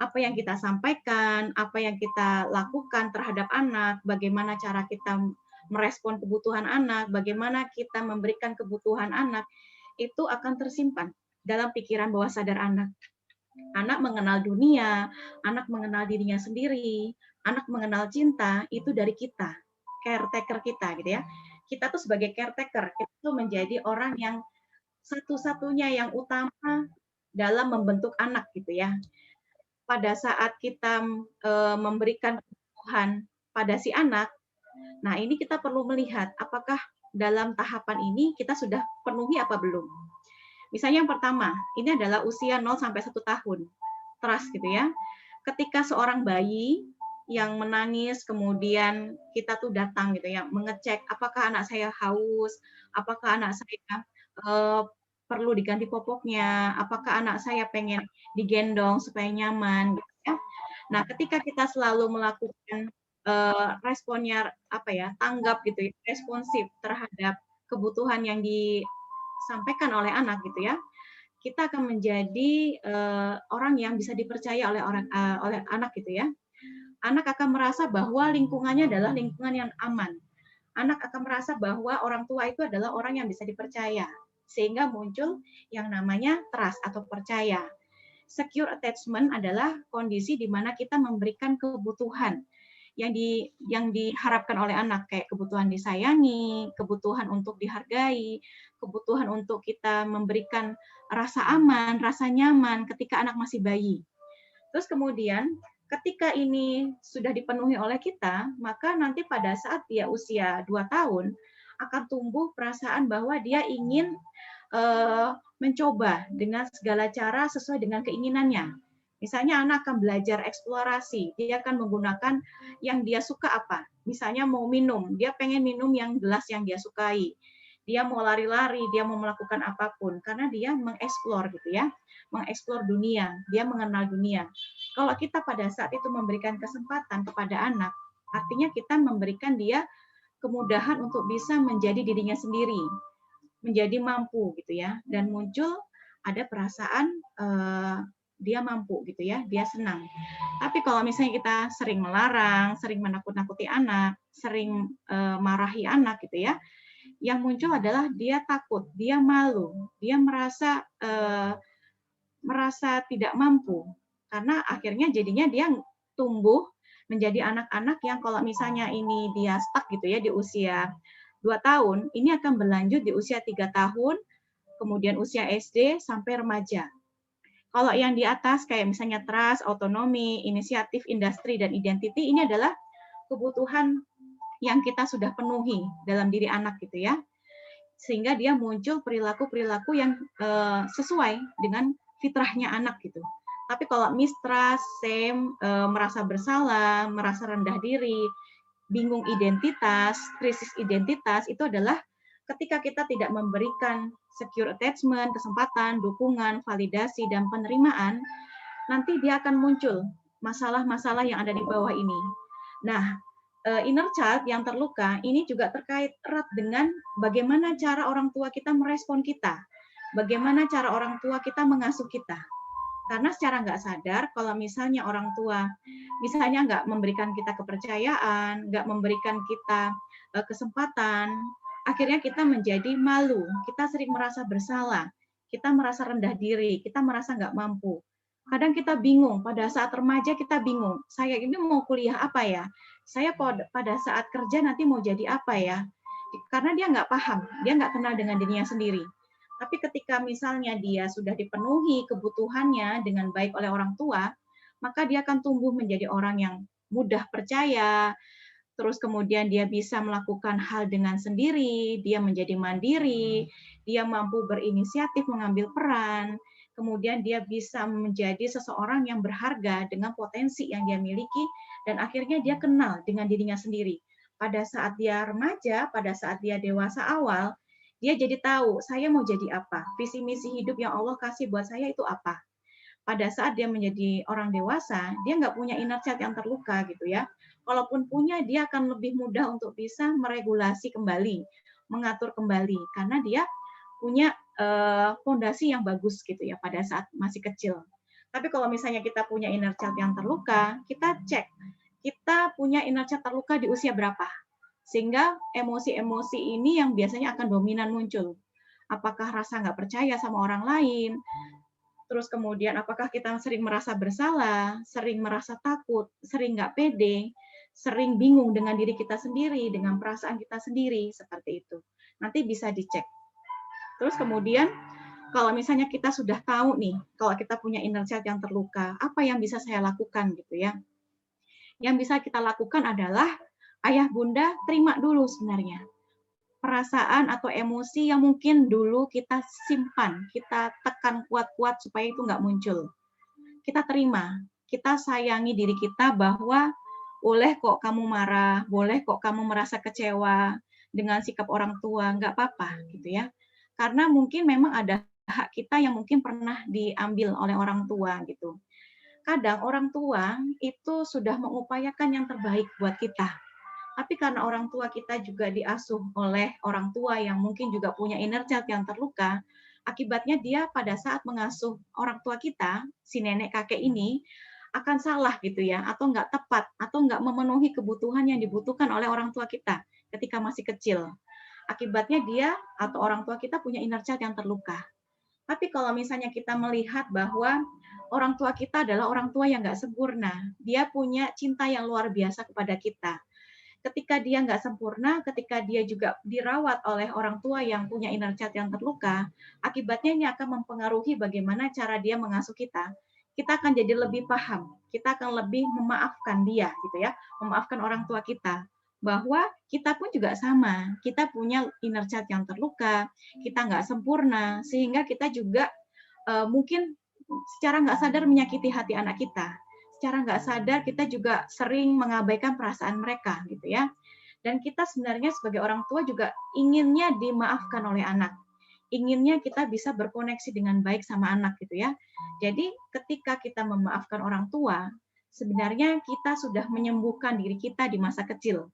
Apa yang kita sampaikan, apa yang kita lakukan terhadap anak, bagaimana cara kita merespon kebutuhan anak, bagaimana kita memberikan kebutuhan anak, itu akan tersimpan dalam pikiran bawah sadar anak. Anak mengenal dunia, anak mengenal dirinya sendiri, anak mengenal cinta itu dari kita, caretaker kita gitu ya. Kita tuh sebagai caretaker, kita tuh menjadi orang yang satu-satunya yang utama dalam membentuk anak gitu ya. Pada saat kita memberikan kebutuhan pada si anak, nah ini kita perlu melihat apakah dalam tahapan ini kita sudah penuhi apa belum. Misalnya yang pertama, ini adalah usia 0 sampai 1 tahun. Trust gitu ya. Ketika seorang bayi yang menangis, kemudian kita tuh datang gitu ya, mengecek apakah anak saya haus, apakah anak saya perlu diganti popoknya, apakah anak saya pengen digendong supaya nyaman gitu ya. Nah, ketika kita selalu melakukan responnya apa ya, tanggap gitu ya, responsif terhadap kebutuhan yang disampaikan oleh anak gitu ya, kita akan menjadi orang yang bisa dipercaya oleh anak gitu ya. Anak akan merasa bahwa lingkungannya adalah lingkungan yang aman. Anak akan merasa bahwa orang tua itu adalah orang yang bisa dipercaya, sehingga muncul yang namanya trust atau percaya. Secure attachment adalah kondisi di mana kita memberikan kebutuhan yang diharapkan oleh anak, kayak kebutuhan disayangi, kebutuhan untuk dihargai, kebutuhan untuk kita memberikan rasa aman, rasa nyaman ketika anak masih bayi. Terus kemudian ketika ini sudah dipenuhi oleh kita, maka nanti pada saat dia usia 2 tahun akan tumbuh perasaan bahwa dia ingin mencoba dengan segala cara sesuai dengan keinginannya. Misalnya anak akan belajar eksplorasi, dia akan menggunakan yang dia suka apa. Misalnya mau minum, dia pengen minum yang gelas yang dia sukai. Dia mau lari-lari, dia mau melakukan apapun, karena dia mengeksplor gitu ya, mengeksplor dunia, dia mengenal dunia. Kalau kita pada saat itu memberikan kesempatan kepada anak, artinya kita memberikan dia kemudahan untuk bisa menjadi dirinya sendiri, menjadi mampu gitu ya, dan muncul ada perasaan dia mampu gitu ya, dia senang. Tapi kalau misalnya kita sering melarang, sering menakut-nakuti anak, sering marahi anak gitu ya, yang muncul adalah dia takut, dia malu, dia merasa tidak mampu, karena akhirnya jadinya dia tumbuh menjadi anak-anak yang kalau misalnya ini dia stuck gitu ya di usia 2 tahun, ini akan berlanjut di usia 3 tahun, kemudian usia SD sampai remaja. Kalau yang di atas kayak misalnya trust, otonomi, inisiatif, industri, dan identity, ini adalah kebutuhan yang kita sudah penuhi dalam diri anak gitu ya. Sehingga dia muncul perilaku-perilaku yang sesuai dengan fitrahnya anak gitu. Tapi kalau mistrust, shame, merasa bersalah, merasa rendah diri, bingung identitas, krisis identitas, itu adalah ketika kita tidak memberikan secure attachment, kesempatan, dukungan, validasi, dan penerimaan, nanti dia akan muncul masalah-masalah yang ada di bawah ini. Nah, inner child yang terluka ini juga terkait erat dengan bagaimana cara orang tua kita merespon kita, bagaimana cara orang tua kita mengasuh kita. Karena secara nggak sadar, kalau misalnya orang tua misalnya nggak memberikan kita kepercayaan, nggak memberikan kita kesempatan, akhirnya kita menjadi malu, kita sering merasa bersalah, kita merasa rendah diri, kita merasa nggak mampu. Kadang kita bingung, pada saat remaja kita bingung, saya ini mau kuliah apa ya? Saya pada saat kerja nanti mau jadi apa ya? Karena dia nggak paham, dia nggak kenal dengan dirinya sendiri. Tapi ketika misalnya dia sudah dipenuhi kebutuhannya dengan baik oleh orang tua, maka dia akan tumbuh menjadi orang yang mudah percaya, terus kemudian dia bisa melakukan hal dengan sendiri, dia menjadi mandiri, dia mampu berinisiatif mengambil peran, kemudian dia bisa menjadi seseorang yang berharga dengan potensi yang dia miliki, dan akhirnya dia kenal dengan dirinya sendiri. Pada saat dia remaja, pada saat dia dewasa awal, dia jadi tahu, saya mau jadi apa, visi misi hidup yang Allah kasih buat saya itu apa. Pada saat dia menjadi orang dewasa, dia nggak punya inner child yang terluka gitu ya. Kalaupun punya, dia akan lebih mudah untuk bisa meregulasi kembali, mengatur kembali, karena dia punya fondasi yang bagus gitu ya pada saat masih kecil. Tapi kalau misalnya kita punya inner child yang terluka, kita cek, kita punya inner child terluka di usia berapa. Sehingga emosi-emosi ini yang biasanya akan dominan muncul. Apakah rasa nggak percaya sama orang lain, terus kemudian apakah kita sering merasa bersalah, sering merasa takut, sering nggak pede, sering bingung dengan diri kita sendiri, dengan perasaan kita sendiri, seperti itu. Nanti bisa dicek. Terus kemudian kalau misalnya kita sudah tahu nih, kalau kita punya inner child yang terluka, apa yang bisa saya lakukan gitu ya. Yang bisa kita lakukan adalah ayah bunda terima dulu sebenarnya perasaan atau emosi yang mungkin dulu kita simpan, kita tekan kuat-kuat supaya itu nggak muncul. Kita terima, kita sayangi diri kita bahwa boleh kok kamu marah, boleh kok kamu merasa kecewa dengan sikap orang tua, nggak apa-apa gitu ya. Karena mungkin memang ada hak kita yang mungkin pernah diambil oleh orang tua gitu. Kadang orang tua itu sudah mengupayakan yang terbaik buat kita. Tapi karena orang tua kita juga diasuh oleh orang tua yang mungkin juga punya inner child yang terluka, akibatnya dia pada saat mengasuh orang tua kita, si nenek kakek ini, akan salah gitu ya, atau nggak tepat, atau nggak memenuhi kebutuhan yang dibutuhkan oleh orang tua kita ketika masih kecil. Akibatnya dia atau orang tua kita punya inner child yang terluka. Tapi kalau misalnya kita melihat bahwa orang tua kita adalah orang tua yang nggak sempurna, dia punya cinta yang luar biasa kepada kita. Ketika dia nggak sempurna, ketika dia juga dirawat oleh orang tua yang punya inner child yang terluka, akibatnya ini akan mempengaruhi bagaimana cara dia mengasuh kita. Kita akan jadi lebih paham, kita akan lebih memaafkan dia, gitu ya, memaafkan orang tua kita, bahwa kita pun juga sama, kita punya inner child yang terluka, kita nggak sempurna, sehingga kita juga mungkin secara nggak sadar menyakiti hati anak kita. Secara nggak sadar kita juga sering mengabaikan perasaan mereka, gitu ya. Dan kita sebenarnya sebagai orang tua juga inginnya dimaafkan oleh anak. Inginnya kita bisa berkoneksi dengan baik sama anak, gitu ya. Jadi ketika kita memaafkan orang tua, sebenarnya kita sudah menyembuhkan diri kita di masa kecil.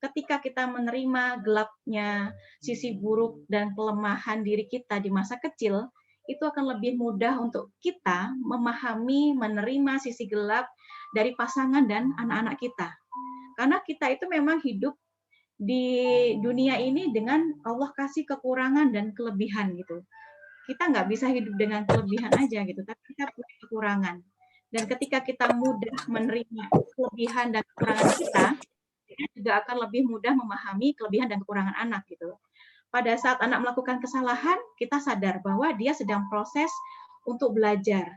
Ketika kita menerima gelapnya, sisi buruk dan kelemahan diri kita di masa kecil, itu akan lebih mudah untuk kita memahami, menerima sisi gelap dari pasangan dan anak-anak kita. Karena kita itu memang hidup di dunia ini dengan Allah kasih kekurangan dan kelebihan gitu. Kita nggak bisa hidup dengan kelebihan aja gitu, tapi kita punya kekurangan. Dan ketika kita mudah menerima kelebihan dan kekurangan kita juga akan lebih mudah memahami kelebihan dan kekurangan anak gitu. Pada saat anak melakukan kesalahan, kita sadar bahwa dia sedang proses untuk belajar.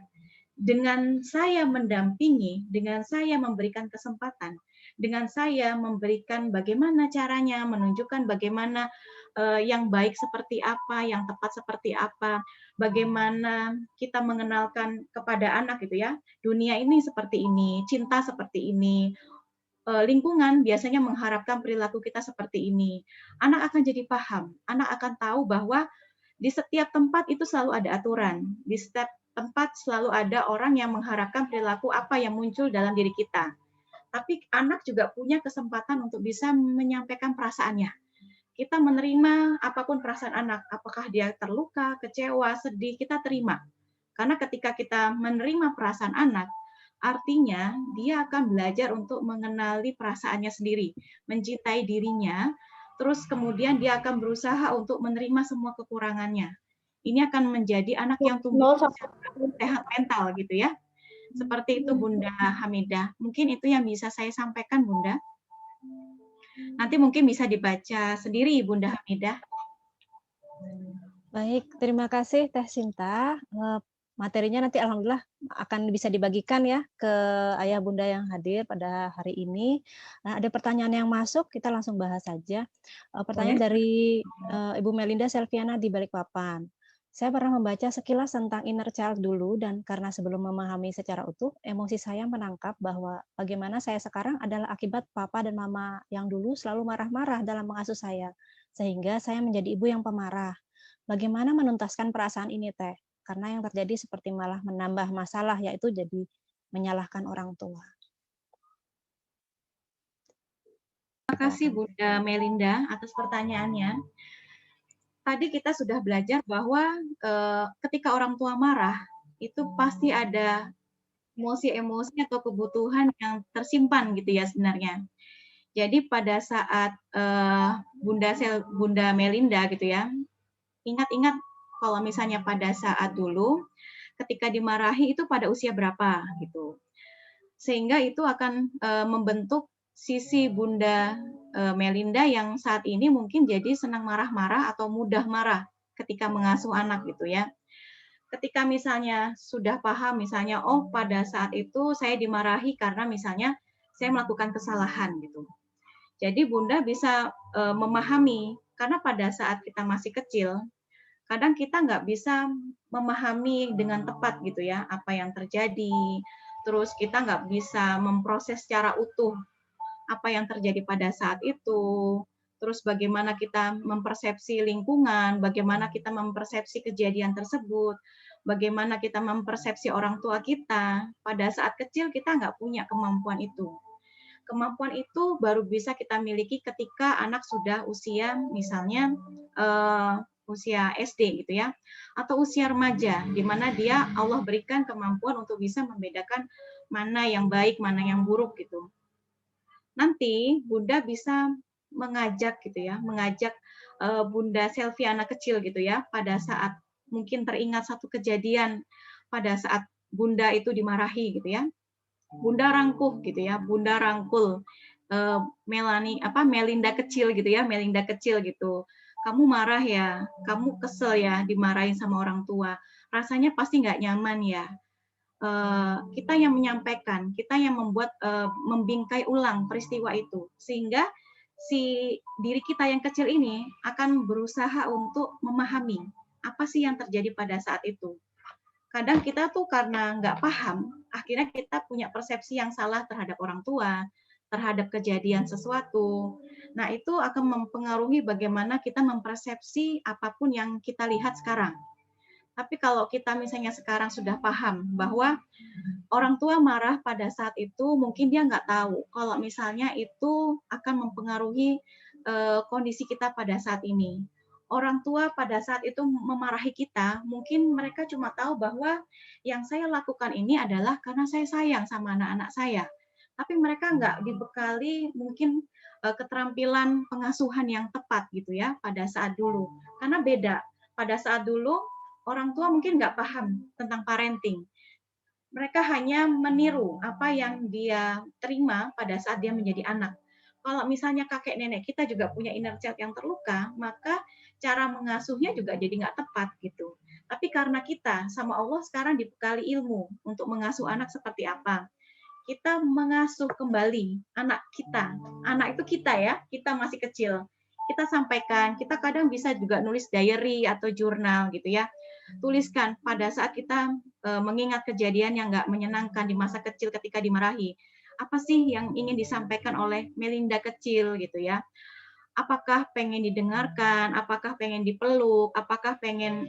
Dengan saya mendampingi, dengan saya memberikan kesempatan, dengan saya memberikan bagaimana caranya, menunjukkan bagaimana yang baik seperti apa, yang tepat seperti apa, bagaimana kita mengenalkan kepada anak gitu ya, dunia ini seperti ini, cinta seperti ini, lingkungan biasanya mengharapkan perilaku kita seperti ini. Anak akan jadi paham, anak akan tahu bahwa di setiap tempat itu selalu ada aturan, di setiap tempat selalu ada orang yang mengharapkan perilaku apa yang muncul dalam diri kita. Tapi anak juga punya kesempatan untuk bisa menyampaikan perasaannya. Kita menerima apapun perasaan anak, apakah dia terluka, kecewa, sedih, kita terima. Karena ketika kita menerima perasaan anak, artinya dia akan belajar untuk mengenali perasaannya sendiri, mencintai dirinya, terus kemudian dia akan berusaha untuk menerima semua kekurangannya. Ini akan menjadi anak yang tumbuh sehat mental gitu ya. Seperti itu Bunda Hamidah. Mungkin itu yang bisa saya sampaikan Bunda. Nanti mungkin bisa dibaca sendiri Bunda Hamidah. Baik, terima kasih Teh Sinta. Materinya nanti alhamdulillah akan bisa dibagikan ya ke ayah bunda yang hadir pada hari ini. Nah, ada pertanyaan yang masuk, kita langsung bahas saja. Pertanyaan dari Ibu Melinda Selviana di Balikpapan. Saya pernah membaca sekilas tentang inner child dulu, dan karena sebelum memahami secara utuh, emosi saya menangkap bahwa bagaimana saya sekarang adalah akibat papa dan mama yang dulu selalu marah-marah dalam mengasuh saya, sehingga saya menjadi ibu yang pemarah. Bagaimana menuntaskan perasaan ini, Teh? Karena yang terjadi seperti malah menambah masalah, yaitu jadi menyalahkan orang tua. Terima kasih Bunda Melinda atas pertanyaannya. Tadi kita sudah belajar bahwa ketika orang tua marah, itu pasti ada emosi-emosi atau kebutuhan yang tersimpan gitu ya sebenarnya. Jadi pada saat Bunda Melinda gitu ya, ingat-ingat kalau misalnya pada saat dulu ketika dimarahi itu pada usia berapa gitu. Sehingga itu akan membentuk sisi Bunda Melinda yang saat ini mungkin jadi senang marah-marah atau mudah marah ketika mengasuh anak gitu ya. Ketika misalnya sudah paham misalnya oh pada saat itu saya dimarahi karena misalnya saya melakukan kesalahan gitu. Jadi Bunda bisa memahami karena pada saat kita masih kecil kadang kita nggak bisa memahami dengan tepat gitu ya apa yang terjadi, terus kita nggak bisa memproses secara utuh apa yang terjadi pada saat itu, terus bagaimana kita mempersepsi lingkungan, bagaimana kita mempersepsi kejadian tersebut, bagaimana kita mempersepsi orang tua kita. Pada saat kecil kita nggak punya kemampuan itu. Kemampuan itu baru bisa kita miliki ketika anak sudah usia misalnya usia SD gitu ya, atau usia remaja, di mana dia Allah berikan kemampuan untuk bisa membedakan mana yang baik, mana yang buruk gitu. Nanti Bunda bisa mengajak gitu ya, mengajak Bunda Selvi anak kecil gitu ya, pada saat mungkin teringat satu kejadian pada saat Bunda itu dimarahi gitu ya. Bunda rangkuh gitu ya, Bunda rangkul Melinda kecil gitu ya, Melinda kecil gitu. Kamu marah ya, kamu kesel ya dimarahin sama orang tua. Rasanya pasti nggak nyaman ya. Kita yang menyampaikan, kita yang membuat membingkai ulang peristiwa itu, sehingga si diri kita yang kecil ini akan berusaha untuk memahami apa sih yang terjadi pada saat itu. Kadang kita tuh karena nggak paham, akhirnya kita punya persepsi yang salah terhadap orang tua, terhadap kejadian sesuatu. Nah, itu akan mempengaruhi bagaimana kita mempersepsi apapun yang kita lihat sekarang. Tapi kalau kita misalnya sekarang sudah paham bahwa orang tua marah pada saat itu, mungkin dia nggak tahu kalau misalnya itu akan mempengaruhi kondisi kita pada saat ini. Orang tua pada saat itu memarahi kita, mungkin mereka cuma tahu bahwa yang saya lakukan ini adalah karena saya sayang sama anak-anak saya. Tapi mereka nggak dibekali mungkin keterampilan pengasuhan yang tepat gitu ya pada saat dulu. Karena beda. Pada saat dulu, orang tua mungkin nggak paham tentang parenting. Mereka hanya meniru apa yang dia terima pada saat dia menjadi anak. Kalau misalnya kakek nenek kita juga punya inner child yang terluka, maka cara mengasuhnya juga jadi nggak tepat gitu. Tapi karena kita sama Allah sekarang dibekali ilmu untuk mengasuh anak seperti apa, kita mengasuh kembali anak kita. Anak itu kita ya, kita masih kecil. Kita sampaikan, kita kadang bisa juga nulis diary atau jurnal gitu ya. Tuliskan pada saat kita mengingat kejadian yang nggak menyenangkan di masa kecil ketika dimarahi. Apa sih yang ingin disampaikan oleh Melinda kecil gitu ya? Apakah pengen didengarkan? Apakah pengen dipeluk? Apakah pengen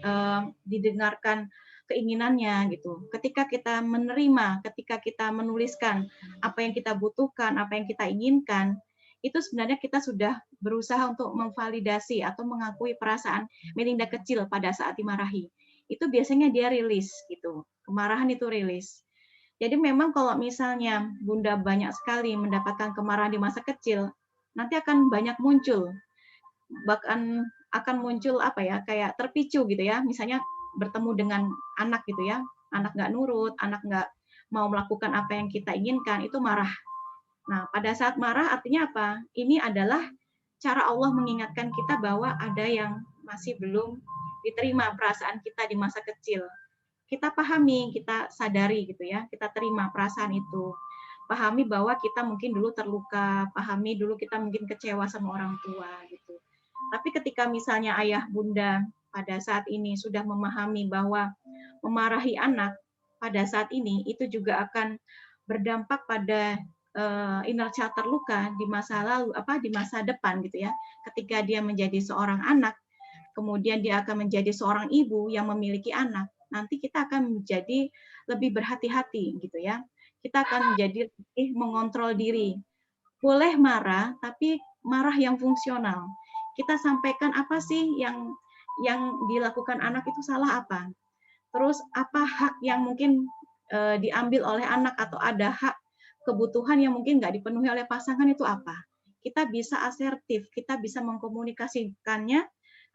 didengarkan keinginannya gitu. Ketika kita menerima, ketika kita menuliskan apa yang kita butuhkan, apa yang kita inginkan, itu sebenarnya kita sudah berusaha untuk memvalidasi atau mengakui perasaan Melinda kecil pada saat dimarahi. Itu biasanya dia rilis gitu. Kemarahan itu rilis. Jadi memang kalau misalnya Bunda banyak sekali mendapatkan kemarahan di masa kecil, nanti akan banyak muncul. Bahkan akan muncul apa ya, kayak terpicu gitu ya. Misalnya bertemu dengan anak gitu ya. Anak nggak nurut, anak nggak mau melakukan apa yang kita inginkan, itu marah. Nah, pada saat marah artinya apa? Ini adalah cara Allah mengingatkan kita bahwa ada yang masih belum diterima perasaan kita di masa kecil. Kita pahami, kita sadari gitu ya, kita terima perasaan itu. Pahami bahwa kita mungkin dulu terluka, pahami dulu kita mungkin kecewa sama orang tua gitu. Tapi ketika misalnya ayah bunda pada saat ini sudah memahami bahwa memarahi anak pada saat ini itu juga akan berdampak pada inner child terluka di masa lalu, di masa depan gitu ya. Ketika dia menjadi seorang anak, kemudian dia akan menjadi seorang ibu yang memiliki anak, nanti kita akan menjadi lebih berhati-hati gitu ya. Kita akan menjadi lebih mengontrol diri. Boleh marah, tapi marah yang fungsional. Kita sampaikan apa sih yang dilakukan anak itu salah apa. Terus apa hak yang mungkin diambil oleh anak atau ada hak kebutuhan yang mungkin nggak dipenuhi oleh pasangan itu apa. Kita bisa asertif, kita bisa mengkomunikasikannya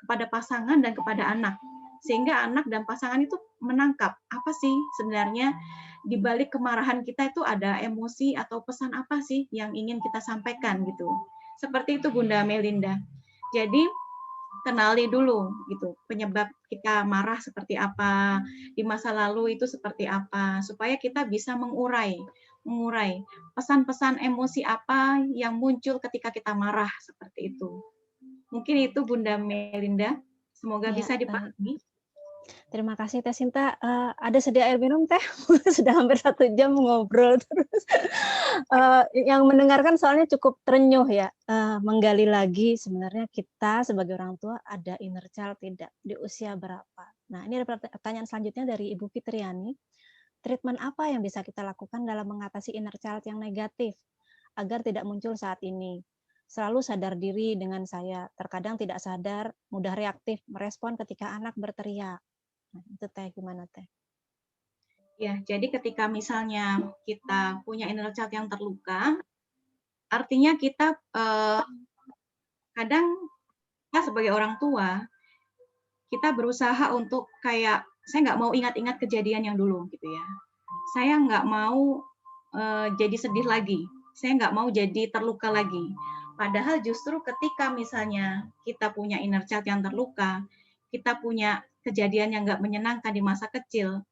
kepada pasangan dan kepada anak. Sehingga anak dan pasangan itu menangkap apa sih sebenarnya di balik kemarahan kita itu ada emosi atau pesan apa sih yang ingin kita sampaikan gitu. Seperti itu Bunda Melinda. Jadi kenali dulu gitu penyebab kita marah seperti apa, di masa lalu itu seperti apa, supaya kita bisa mengurai pesan-pesan emosi apa yang muncul ketika kita marah seperti itu. Mungkin itu Bunda Melinda, semoga Ya, bisa dipahami. Terima kasih Teh Sinta. Ada sedia air minum Teh? Sudah hampir 1 jam ngobrol terus. Yang mendengarkan soalnya cukup terenyuh ya. Menggali lagi sebenarnya kita sebagai orang tua ada inner child tidak, di usia berapa. Nah ini ada pertanyaan selanjutnya dari Ibu Fitriani. Treatment apa yang bisa kita lakukan dalam mengatasi inner child yang negatif agar tidak muncul saat ini? Selalu sadar diri dengan saya, terkadang tidak sadar, mudah reaktif, merespon ketika anak berteriak. Nah, itu Teh, gimana Teh? Ya, jadi ketika misalnya kita punya inner child yang terluka, artinya kita kadang kita sebagai orang tua, kita berusaha untuk kayak, saya nggak mau ingat-ingat kejadian yang dulu gitu ya. Saya nggak mau jadi sedih lagi, saya nggak mau jadi terluka lagi. Padahal justru ketika misalnya kita punya inner child yang terluka, kita punya kejadian yang nggak menyenangkan di masa kecil,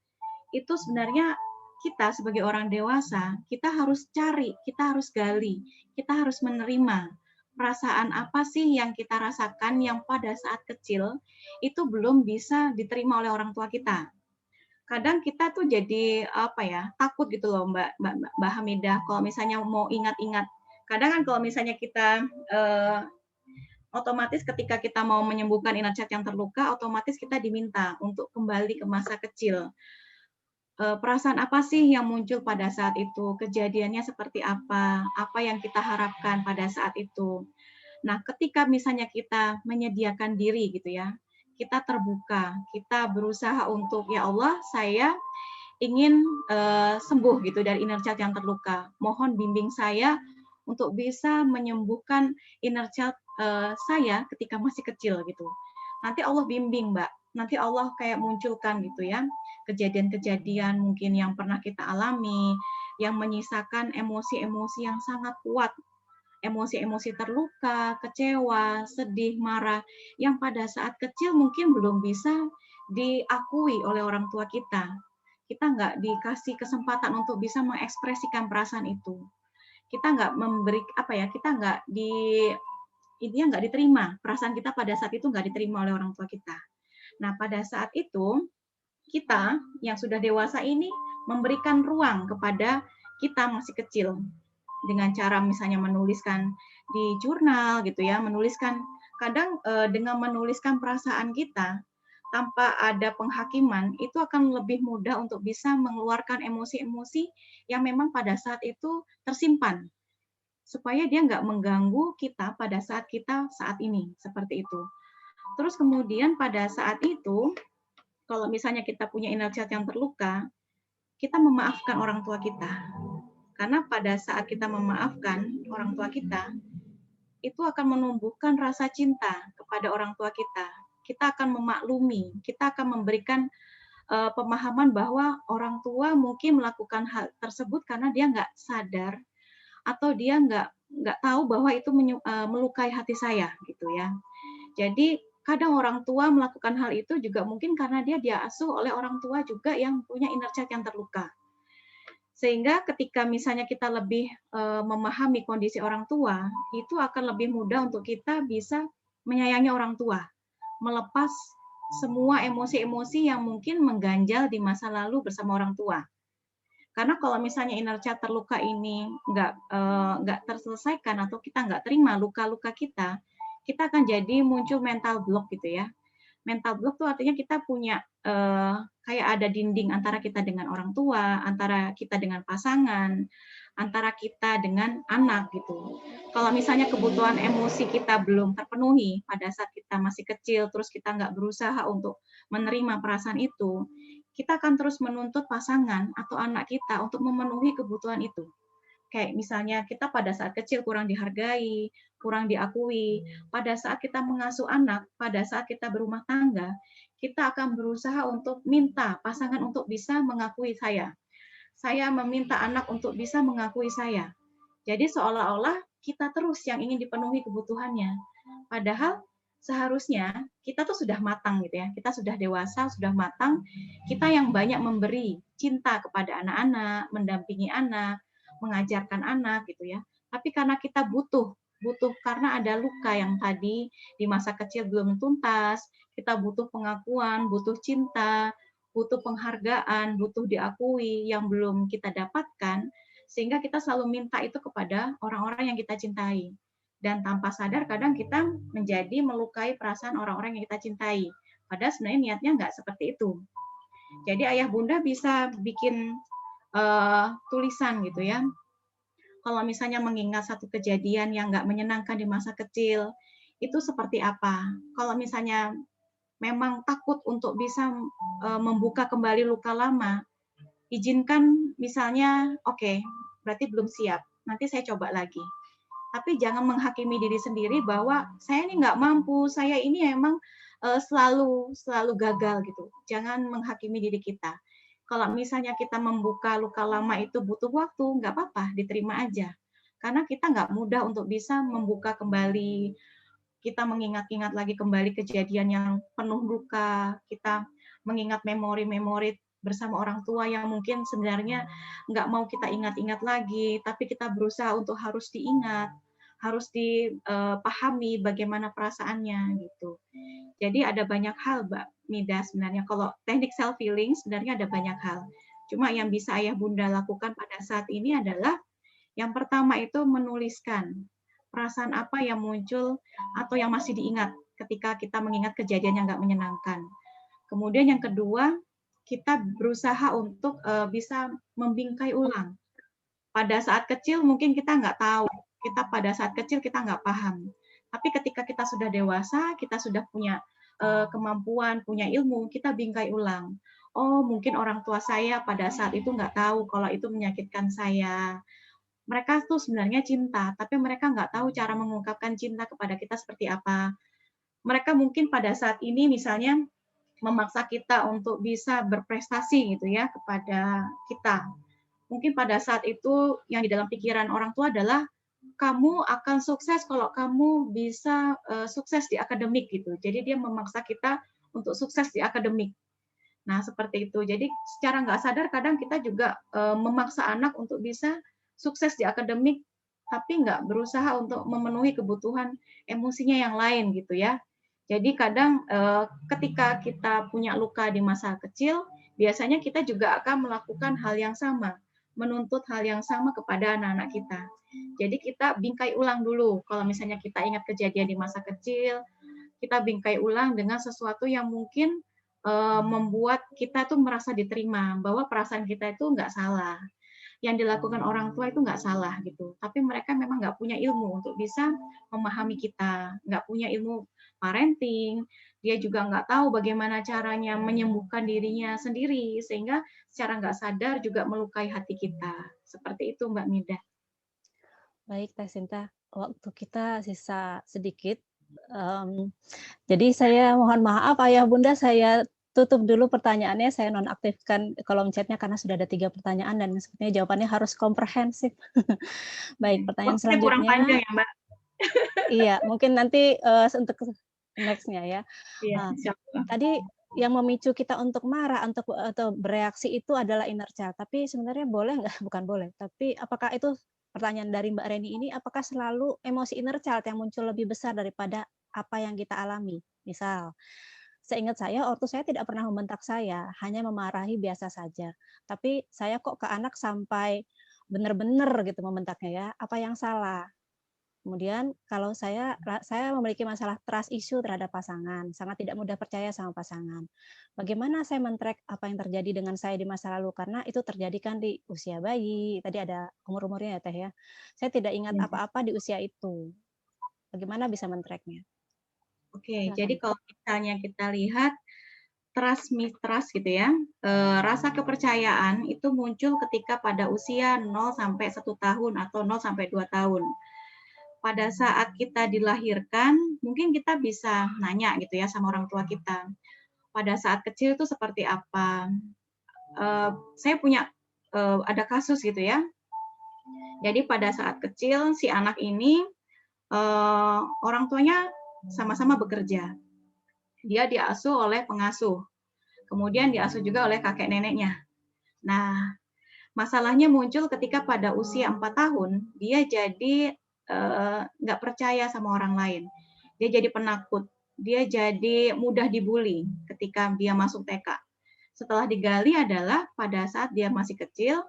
itu sebenarnya kita sebagai orang dewasa, kita harus cari, kita harus gali, kita harus menerima perasaan apa sih yang kita rasakan yang pada saat kecil itu belum bisa diterima oleh orang tua kita. Kadang kita tuh jadi apa ya, takut gitu loh Mbak Hamidah kalau misalnya mau ingat-ingat. Kadang kan kalau misalnya kita otomatis ketika kita mau menyembuhkan inner child yang terluka, otomatis kita diminta untuk kembali ke masa kecil. Perasaan apa sih yang muncul pada saat itu? Kejadiannya seperti apa? Apa yang kita harapkan pada saat itu? Nah, ketika misalnya kita menyediakan diri gitu ya, kita terbuka, kita berusaha untuk, ya Allah, saya ingin sembuh gitu dari inner child yang terluka. Mohon bimbing saya untuk bisa menyembuhkan inner child saya ketika masih kecil gitu. Nanti Allah bimbing, Mbak. Nanti Allah kayak munculkan gitu ya, kejadian-kejadian mungkin yang pernah kita alami, yang menyisakan emosi-emosi yang sangat kuat, emosi-emosi terluka, kecewa, sedih, marah, yang pada saat kecil mungkin belum bisa diakui oleh orang tua kita. Kita nggak dikasih kesempatan untuk bisa mengekspresikan perasaan itu. Kita nggak memberi apa ya, kita nggak intinya nggak diterima, perasaan kita pada saat itu nggak diterima oleh orang tua kita. Nah, pada saat itu, kita yang sudah dewasa ini memberikan ruang kepada kita masih kecil dengan cara misalnya menuliskan di jurnal gitu ya, menuliskan kadang dengan menuliskan perasaan kita tanpa ada penghakiman itu akan lebih mudah untuk bisa mengeluarkan emosi-emosi yang memang pada saat itu tersimpan supaya dia nggak mengganggu kita pada saat kita saat ini seperti itu. Terus kemudian pada saat itu kalau misalnya kita punya inner child yang terluka, kita memaafkan orang tua kita. Karena pada saat kita memaafkan orang tua kita, itu akan menumbuhkan rasa cinta kepada orang tua kita. Kita akan memaklumi, kita akan memberikan pemahaman bahwa orang tua mungkin melakukan hal tersebut karena dia nggak sadar atau dia nggak tahu bahwa itu melukai hati saya gitu ya. Jadi kadang orang tua melakukan hal itu juga mungkin karena dia diasuh oleh orang tua juga yang punya inner child yang terluka. Sehingga ketika misalnya kita lebih memahami kondisi orang tua, itu akan lebih mudah untuk kita bisa menyayangi orang tua, melepas semua emosi-emosi yang mungkin mengganjal di masa lalu bersama orang tua. Karena kalau misalnya inner child terluka ini nggak terselesaikan atau kita nggak terima luka-luka kita akan jadi muncul mental block gitu ya. Mental block tuh artinya kita punya kayak ada dinding antara kita dengan orang tua, antara kita dengan pasangan, antara kita dengan anak gitu. Kalau misalnya kebutuhan emosi kita belum terpenuhi pada saat kita masih kecil, terus kita nggak berusaha untuk menerima perasaan itu, kita akan terus menuntut pasangan atau anak kita untuk memenuhi kebutuhan itu. Kayak misalnya kita pada saat kecil kurang dihargai, kurang diakui. Pada saat kita mengasuh anak, pada saat kita berumah tangga, kita akan berusaha untuk minta pasangan untuk bisa mengakui saya. Saya meminta anak untuk bisa mengakui saya. Jadi seolah-olah kita terus yang ingin dipenuhi kebutuhannya. Padahal seharusnya kita tuh sudah matang gitu ya. Kita sudah dewasa, sudah matang. Kita yang banyak memberi cinta kepada anak-anak, mendampingi anak, mengajarkan anak gitu ya. Tapi karena kita butuh karena ada luka yang tadi di masa kecil belum tuntas, kita butuh pengakuan, butuh cinta, butuh penghargaan, butuh diakui yang belum kita dapatkan, sehingga kita selalu minta itu kepada orang-orang yang kita cintai. Dan tanpa sadar kadang kita menjadi melukai perasaan orang-orang yang kita cintai. Padahal sebenarnya niatnya nggak seperti itu. Jadi ayah bunda bisa bikin tulisan gitu ya. Kalau misalnya mengingat satu kejadian yang nggak menyenangkan di masa kecil, itu seperti apa? Kalau misalnya memang takut untuk bisa membuka kembali luka lama, izinkan misalnya, oke, berarti belum siap, nanti saya coba lagi. Tapi jangan menghakimi diri sendiri bahwa saya ini nggak mampu, saya ini memang selalu gagal gitu. Jangan menghakimi diri kita. Kalau misalnya kita membuka luka lama itu butuh waktu, nggak apa-apa, diterima aja. Karena kita nggak mudah untuk bisa membuka kembali, kita mengingat-ingat lagi kembali kejadian yang penuh luka, kita mengingat memori-memori bersama orang tua yang mungkin sebenarnya nggak mau kita ingat-ingat lagi, tapi kita berusaha untuk harus diingat, harus dipahami bagaimana perasaannya gitu. Jadi ada banyak hal, Mbak Mida sebenarnya. Kalau teknik self healing sebenarnya ada banyak hal. Cuma yang bisa ayah bunda lakukan pada saat ini adalah yang pertama itu menuliskan perasaan apa yang muncul atau yang masih diingat ketika kita mengingat kejadian yang nggak menyenangkan. Kemudian yang kedua, kita berusaha untuk bisa membingkai ulang. Pada saat kecil mungkin kita nggak tahu, pada saat kecil kita nggak paham. Tapi ketika kita sudah dewasa, kita sudah punya kemampuan, punya ilmu, kita bingkai ulang. Oh, mungkin orang tua saya pada saat itu nggak tahu kalau itu menyakitkan saya. Mereka tuh sebenarnya cinta, tapi mereka nggak tahu cara mengungkapkan cinta kepada kita seperti apa. Mereka mungkin pada saat ini misalnya memaksa kita untuk bisa berprestasi gitu ya kepada kita. Mungkin pada saat itu yang di dalam pikiran orang tua adalah kamu akan sukses kalau kamu bisa sukses di akademik gitu. Jadi dia memaksa kita untuk sukses di akademik. Nah, seperti itu. Jadi secara nggak sadar kadang kita juga memaksa anak untuk bisa sukses di akademik, tapi nggak berusaha untuk memenuhi kebutuhan emosinya yang lain gitu ya. Jadi kadang ketika kita punya luka di masa kecil, biasanya kita juga akan melakukan hal yang sama, menuntut hal yang sama kepada anak-anak kita. Jadi kita bingkai ulang dulu. Kalau misalnya kita ingat kejadian di masa kecil, kita bingkai ulang dengan sesuatu yang mungkin membuat kita tuh merasa diterima, bahwa perasaan kita itu nggak salah. Yang dilakukan orang tua itu nggak salah gitu. Tapi mereka memang nggak punya ilmu untuk bisa memahami kita, nggak punya ilmu parenting, dia juga nggak tahu bagaimana caranya menyembuhkan dirinya sendiri, sehingga secara nggak sadar juga melukai hati kita. Seperti itu Mbak Mida. Baik, Teh Sinta, waktu kita sisa sedikit. Jadi saya mohon maaf Ayah Bunda, saya tutup dulu pertanyaannya, saya nonaktifkan kolom chatnya karena sudah ada 3 pertanyaan dan sepertinya jawabannya harus komprehensif. Baik, pertanyaan Waktunya kurang selanjutnya. panjang ya Mbak. Iya, mungkin nanti untuk next-nya ya. Iya, Tadi yang memicu kita untuk marah atau bereaksi itu adalah inner child. Tapi sebenarnya boleh nggak? Bukan boleh. Tapi apakah itu pertanyaan dari Mbak Reni ini? Apakah selalu emosi inner child yang muncul lebih besar daripada apa yang kita alami? Misal, seingat saya ortu saya tidak pernah membentak saya, hanya memarahi biasa saja. Tapi saya kok ke anak sampai benar-benar gitu membentaknya ya. Apa yang salah? Kemudian kalau saya memiliki masalah trust issue terhadap pasangan, sangat tidak mudah percaya sama pasangan. Bagaimana saya men-track apa yang terjadi dengan saya di masa lalu? Karena itu terjadi kan di usia bayi, tadi ada umur-umurnya ya Teh ya. Saya tidak ingat apa-apa di usia itu. Bagaimana bisa men-track-nya? Oke, jadi kalau misalnya kita lihat trust mistrust gitu ya, rasa kepercayaan itu muncul ketika pada usia 0 sampai 1 tahun atau 0 sampai 2 tahun. Pada saat kita dilahirkan, mungkin kita bisa nanya gitu ya sama orang tua kita. Pada saat kecil itu seperti apa? Saya punya ada kasus gitu ya. Jadi pada saat kecil si anak ini orang tuanya sama-sama bekerja. Dia diasuh oleh pengasuh. Kemudian diasuh juga oleh kakek neneknya. Nah, masalahnya muncul ketika pada usia 4 tahun, dia jadi nggak percaya sama orang lain. Dia jadi penakut. Dia jadi mudah dibully ketika dia masuk TK. Setelah digali adalah pada saat dia masih kecil,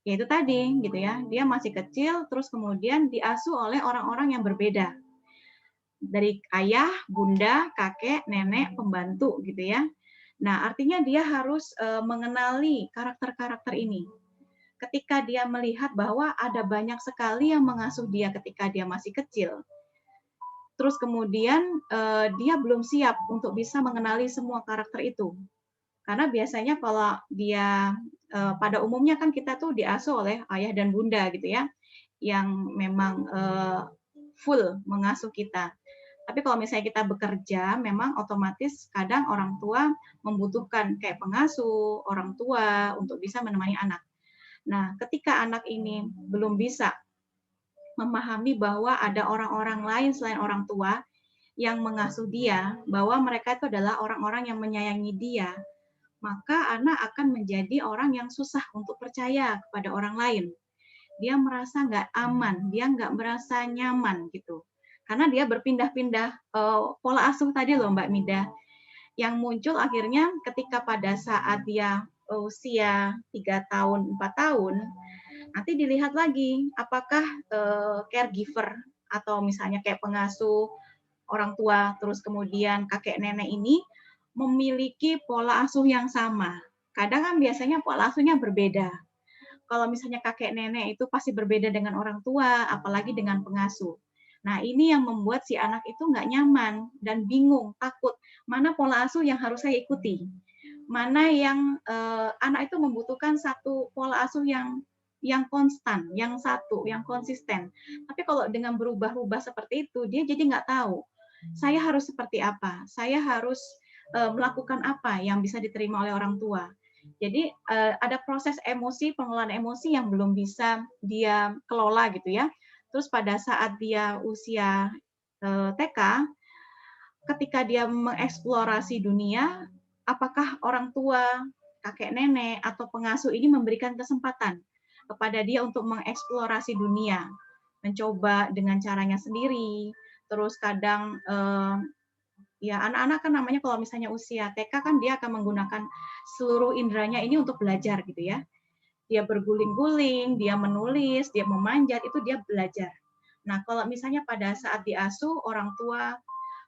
yaitu tadi gitu ya, dia masih kecil, terus kemudian diasuh oleh orang-orang yang berbeda. Dari ayah, bunda, kakek, nenek, pembantu gitu ya. Nah, artinya dia harus mengenali karakter-karakter ini. Ketika dia melihat bahwa ada banyak sekali yang mengasuh dia ketika dia masih kecil, terus kemudian dia belum siap untuk bisa mengenali semua karakter itu. Karena biasanya kalau dia pada umumnya kan kita tuh diasuh oleh ayah dan bunda gitu ya, yang memang full mengasuh kita. Tapi kalau misalnya kita bekerja, memang otomatis kadang orang tua membutuhkan kayak pengasuh, orang tua untuk bisa menemani anak. Nah, ketika anak ini belum bisa memahami bahwa ada orang-orang lain selain orang tua yang mengasuh dia, bahwa mereka itu adalah orang-orang yang menyayangi dia, maka anak akan menjadi orang yang susah untuk percaya kepada orang lain. dia merasa nggak aman, dia nggak merasa nyaman gitu. Karena dia berpindah-pindah pola asuh tadi loh Mbak Mida. Yang muncul akhirnya ketika pada saat dia usia 3 tahun, 4 tahun, nanti dilihat lagi apakah caregiver atau misalnya kayak pengasuh orang tua, terus kemudian kakek nenek ini memiliki pola asuh yang sama. Kadang kan biasanya pola asuhnya berbeda. Kalau misalnya kakek nenek itu pasti berbeda dengan orang tua, apalagi dengan pengasuh. Nah, ini yang membuat si anak itu nggak nyaman dan bingung, takut. Mana pola asuh yang harus saya ikuti? Mana yang anak itu membutuhkan satu pola asuh yang konstan, yang satu, yang konsisten. Tapi kalau dengan berubah-ubah seperti itu, dia jadi nggak tahu. Saya harus seperti apa? Saya harus melakukan apa yang bisa diterima oleh orang tua? Jadi ada proses emosi, pengelolaan emosi yang belum bisa dia kelola gitu ya. Terus pada saat dia usia TK, ketika dia mengeksplorasi dunia, apakah orang tua, kakek nenek, atau pengasuh ini memberikan kesempatan kepada dia untuk mengeksplorasi dunia, mencoba dengan caranya sendiri, terus kadang ya anak-anak kan namanya kalau misalnya usia TK kan dia akan menggunakan seluruh inderanya ini untuk belajar gitu ya. Dia berguling-guling, dia menulis, dia memanjat, itu dia belajar. Nah, kalau misalnya pada saat diasuh orang tua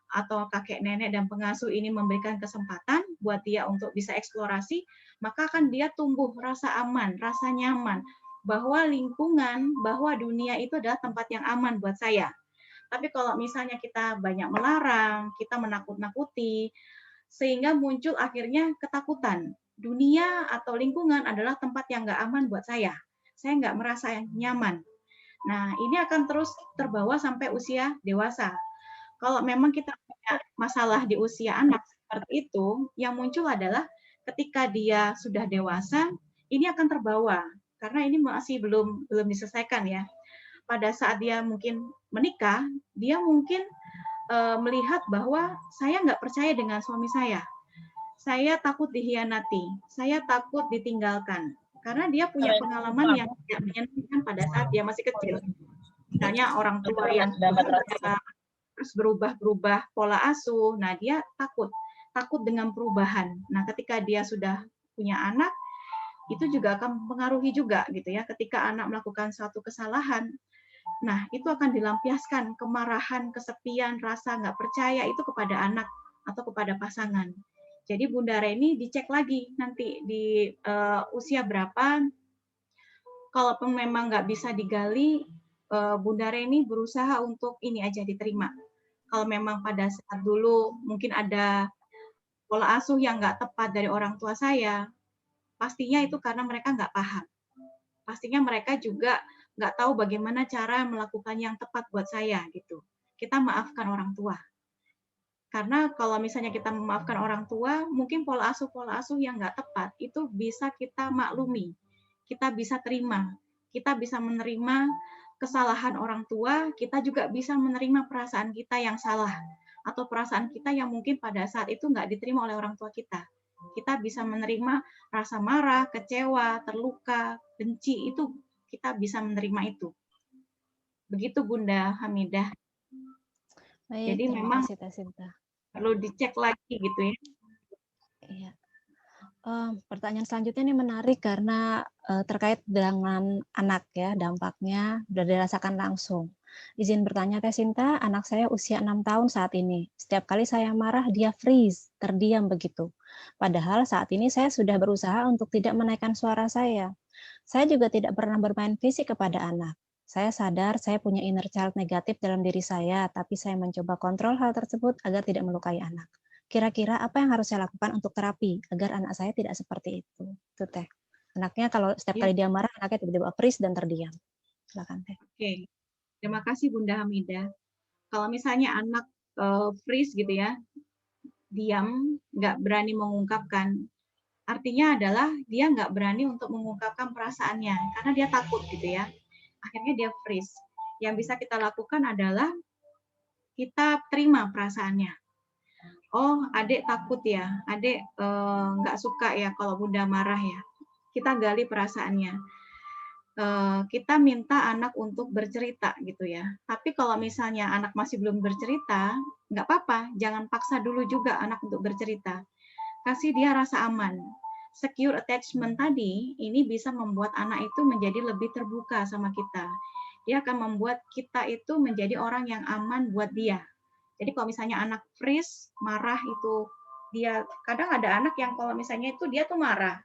atau kakek nenek dan pengasuh ini memberikan kesempatan buat dia untuk bisa eksplorasi, maka akan dia tumbuh rasa aman, rasa nyaman bahwa lingkungan, bahwa dunia itu adalah tempat yang aman buat saya. Tapi kalau misalnya kita banyak melarang, kita menakut-nakuti, sehingga muncul akhirnya ketakutan. Dunia atau lingkungan adalah tempat yang nggak aman buat saya. Saya nggak merasa nyaman. Nah, ini akan terus terbawa sampai usia dewasa. Kalau memang kita punya masalah di usia anak seperti itu, yang muncul adalah ketika dia sudah dewasa, ini akan terbawa. Karena ini masih belum diselesaikan ya. Pada saat dia mungkin menikah, dia mungkin melihat bahwa saya nggak percaya dengan suami saya takut dihianati, saya takut ditinggalkan, karena dia punya pengalaman yang tidak menyenangkan pada saat dia masih kecil. Misalnya orang tua yang terus berubah-berubah pola asuh, nah dia takut dengan perubahan. Nah ketika dia sudah punya anak, itu juga akan mempengaruhi juga gitu ya, ketika anak melakukan suatu kesalahan, nah, itu akan dilampiaskan kemarahan, kesepian, rasa nggak percaya itu kepada anak atau kepada pasangan. Jadi Bunda Reni dicek lagi nanti di usia berapa. Kalau memang nggak bisa digali, Bunda Reni berusaha untuk ini aja diterima. Kalau memang pada saat dulu mungkin ada pola asuh yang nggak tepat dari orang tua saya, pastinya itu karena mereka nggak paham. Pastinya mereka juga nggak tahu bagaimana cara melakukan yang tepat buat saya gitu. Kita maafkan orang tua. Karena kalau misalnya kita memaafkan orang tua, mungkin pola asuh yang nggak tepat itu bisa kita maklumi, kita bisa terima, kita bisa menerima kesalahan orang tua, kita juga bisa menerima perasaan kita yang salah atau perasaan kita yang mungkin pada saat itu nggak diterima oleh orang tua kita. Kita bisa menerima rasa marah, kecewa, terluka, benci, itu kita bisa menerima itu. Begitu Bunda Hamidah. Baik, Jadi terima memang kasih Teh Sinta. perlu dicek lagi gitu ya. Iya. Pertanyaan selanjutnya ini menarik karena terkait dengan anak ya, dampaknya sudah dirasakan langsung. Izin bertanya Teh Sinta, anak saya usia 6 tahun saat ini. Setiap kali saya marah, dia freeze, terdiam begitu. Padahal saat ini saya sudah berusaha untuk tidak menaikkan suara saya. Saya juga tidak pernah bermain fisik kepada anak. Saya sadar saya punya inner child negatif dalam diri saya, tapi saya mencoba kontrol hal tersebut agar tidak melukai anak. Kira-kira apa yang harus saya lakukan untuk terapi agar anak saya tidak seperti itu? Itu Teh. Anaknya kalau setiap kali dia marah, anaknya tiba-tiba freeze dan terdiam. Silakan Teh. Oke, terima kasih Bunda Hamidah. Kalau misalnya anak freeze gitu ya, diam, nggak berani mengungkapkan, artinya adalah dia nggak berani untuk mengungkapkan perasaannya karena dia takut gitu ya. Akhirnya dia freeze. Yang bisa kita lakukan adalah kita terima perasaannya. Oh, adik takut ya, adik nggak suka ya kalau Bunda marah ya. Kita gali perasaannya. kita minta anak untuk bercerita gitu ya. Tapi kalau misalnya anak masih belum bercerita, nggak apa-apa, jangan paksa dulu juga anak untuk bercerita. Kasih dia rasa aman. Secure attachment tadi, ini bisa membuat anak itu menjadi lebih terbuka sama kita. Dia akan membuat kita itu menjadi orang yang aman buat dia. Jadi kalau misalnya anak freeze, marah itu, dia kadang ada anak yang kalau misalnya itu dia tuh marah,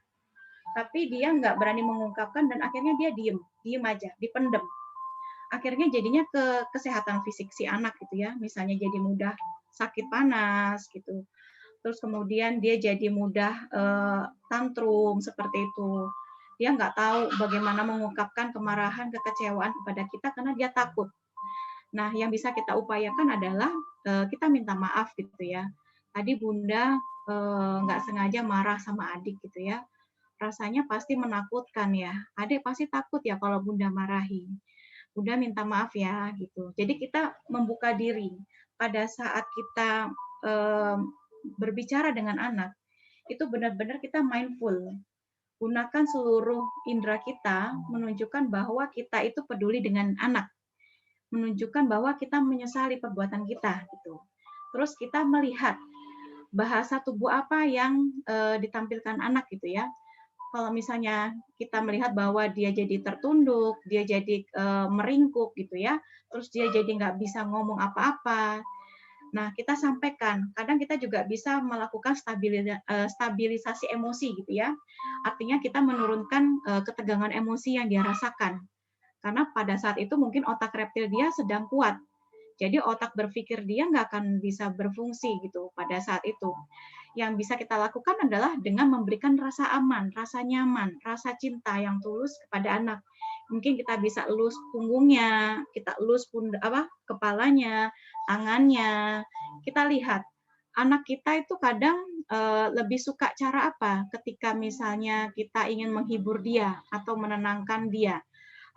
tapi dia nggak berani mengungkapkan dan akhirnya dia diem aja, dipendem. Akhirnya jadinya ke kesehatan fisik si anak gitu ya, misalnya jadi mudah sakit panas gitu. Terus kemudian dia jadi mudah tantrum seperti itu. Dia nggak tahu bagaimana mengungkapkan kemarahan, kekecewaan kepada kita karena dia takut. Nah, yang bisa kita upayakan adalah kita minta maaf gitu ya. Tadi Bunda nggak sengaja marah sama adik gitu ya. Rasanya pasti menakutkan ya. Adik pasti takut ya kalau Bunda marahi. Bunda minta maaf ya gitu. Jadi kita membuka diri pada saat kita berbicara dengan anak, itu benar-benar kita mindful. Gunakan seluruh indera kita menunjukkan bahwa kita itu peduli dengan anak. Menunjukkan bahwa kita menyesali perbuatan kita gitu. Terus kita melihat bahasa tubuh apa yang ditampilkan anak gitu ya. Kalau misalnya kita melihat bahwa dia jadi tertunduk, dia jadi meringkuk gitu ya, terus dia jadi nggak bisa ngomong apa-apa. Nah, kita sampaikan. Kadang kita juga bisa melakukan stabilisasi emosi gitu ya. Artinya kita menurunkan ketegangan emosi yang dia rasakan. Karena pada saat itu mungkin otak reptil dia sedang kuat. Jadi otak berpikir dia nggak akan bisa berfungsi gitu pada saat itu. Yang bisa kita lakukan adalah dengan memberikan rasa aman, rasa nyaman, rasa cinta yang tulus kepada anak. Mungkin kita bisa elus punggungnya, kita elus kepalanya, tangannya. Kita lihat anak kita itu kadang lebih suka cara apa ketika misalnya kita ingin menghibur dia atau menenangkan dia.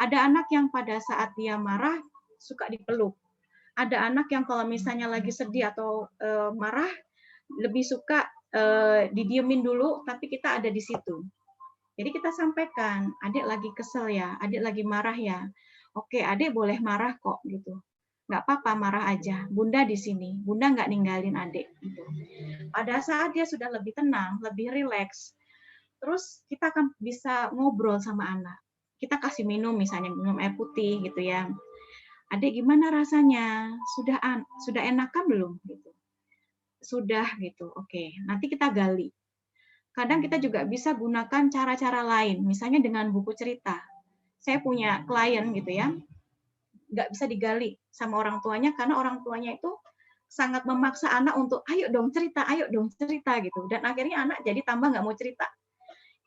Ada anak yang pada saat dia marah suka dipeluk. Ada anak yang kalau misalnya lagi sedih atau marah lebih suka didiemin dulu, tapi kita ada di situ. Jadi kita sampaikan, adik lagi kesel ya, adik lagi marah ya. Oke, adik boleh marah kok gitu. Nggak apa-apa, marah aja. Bunda di sini, Bunda nggak ninggalin adik. Gitu. Pada saat dia sudah lebih tenang, lebih rileks, terus kita akan bisa ngobrol sama anak. Kita kasih minum, misalnya minum air putih gitu ya. Adik gimana rasanya? Sudah enakan belum? Gitu. Sudah gitu. Oke, nanti kita gali. Kadang kita juga bisa gunakan cara-cara lain, misalnya dengan buku cerita. Saya punya klien gitu ya, nggak bisa digali sama orang tuanya karena orang tuanya itu sangat memaksa anak untuk ayo dong cerita gitu. Dan akhirnya anak jadi tambah nggak mau cerita.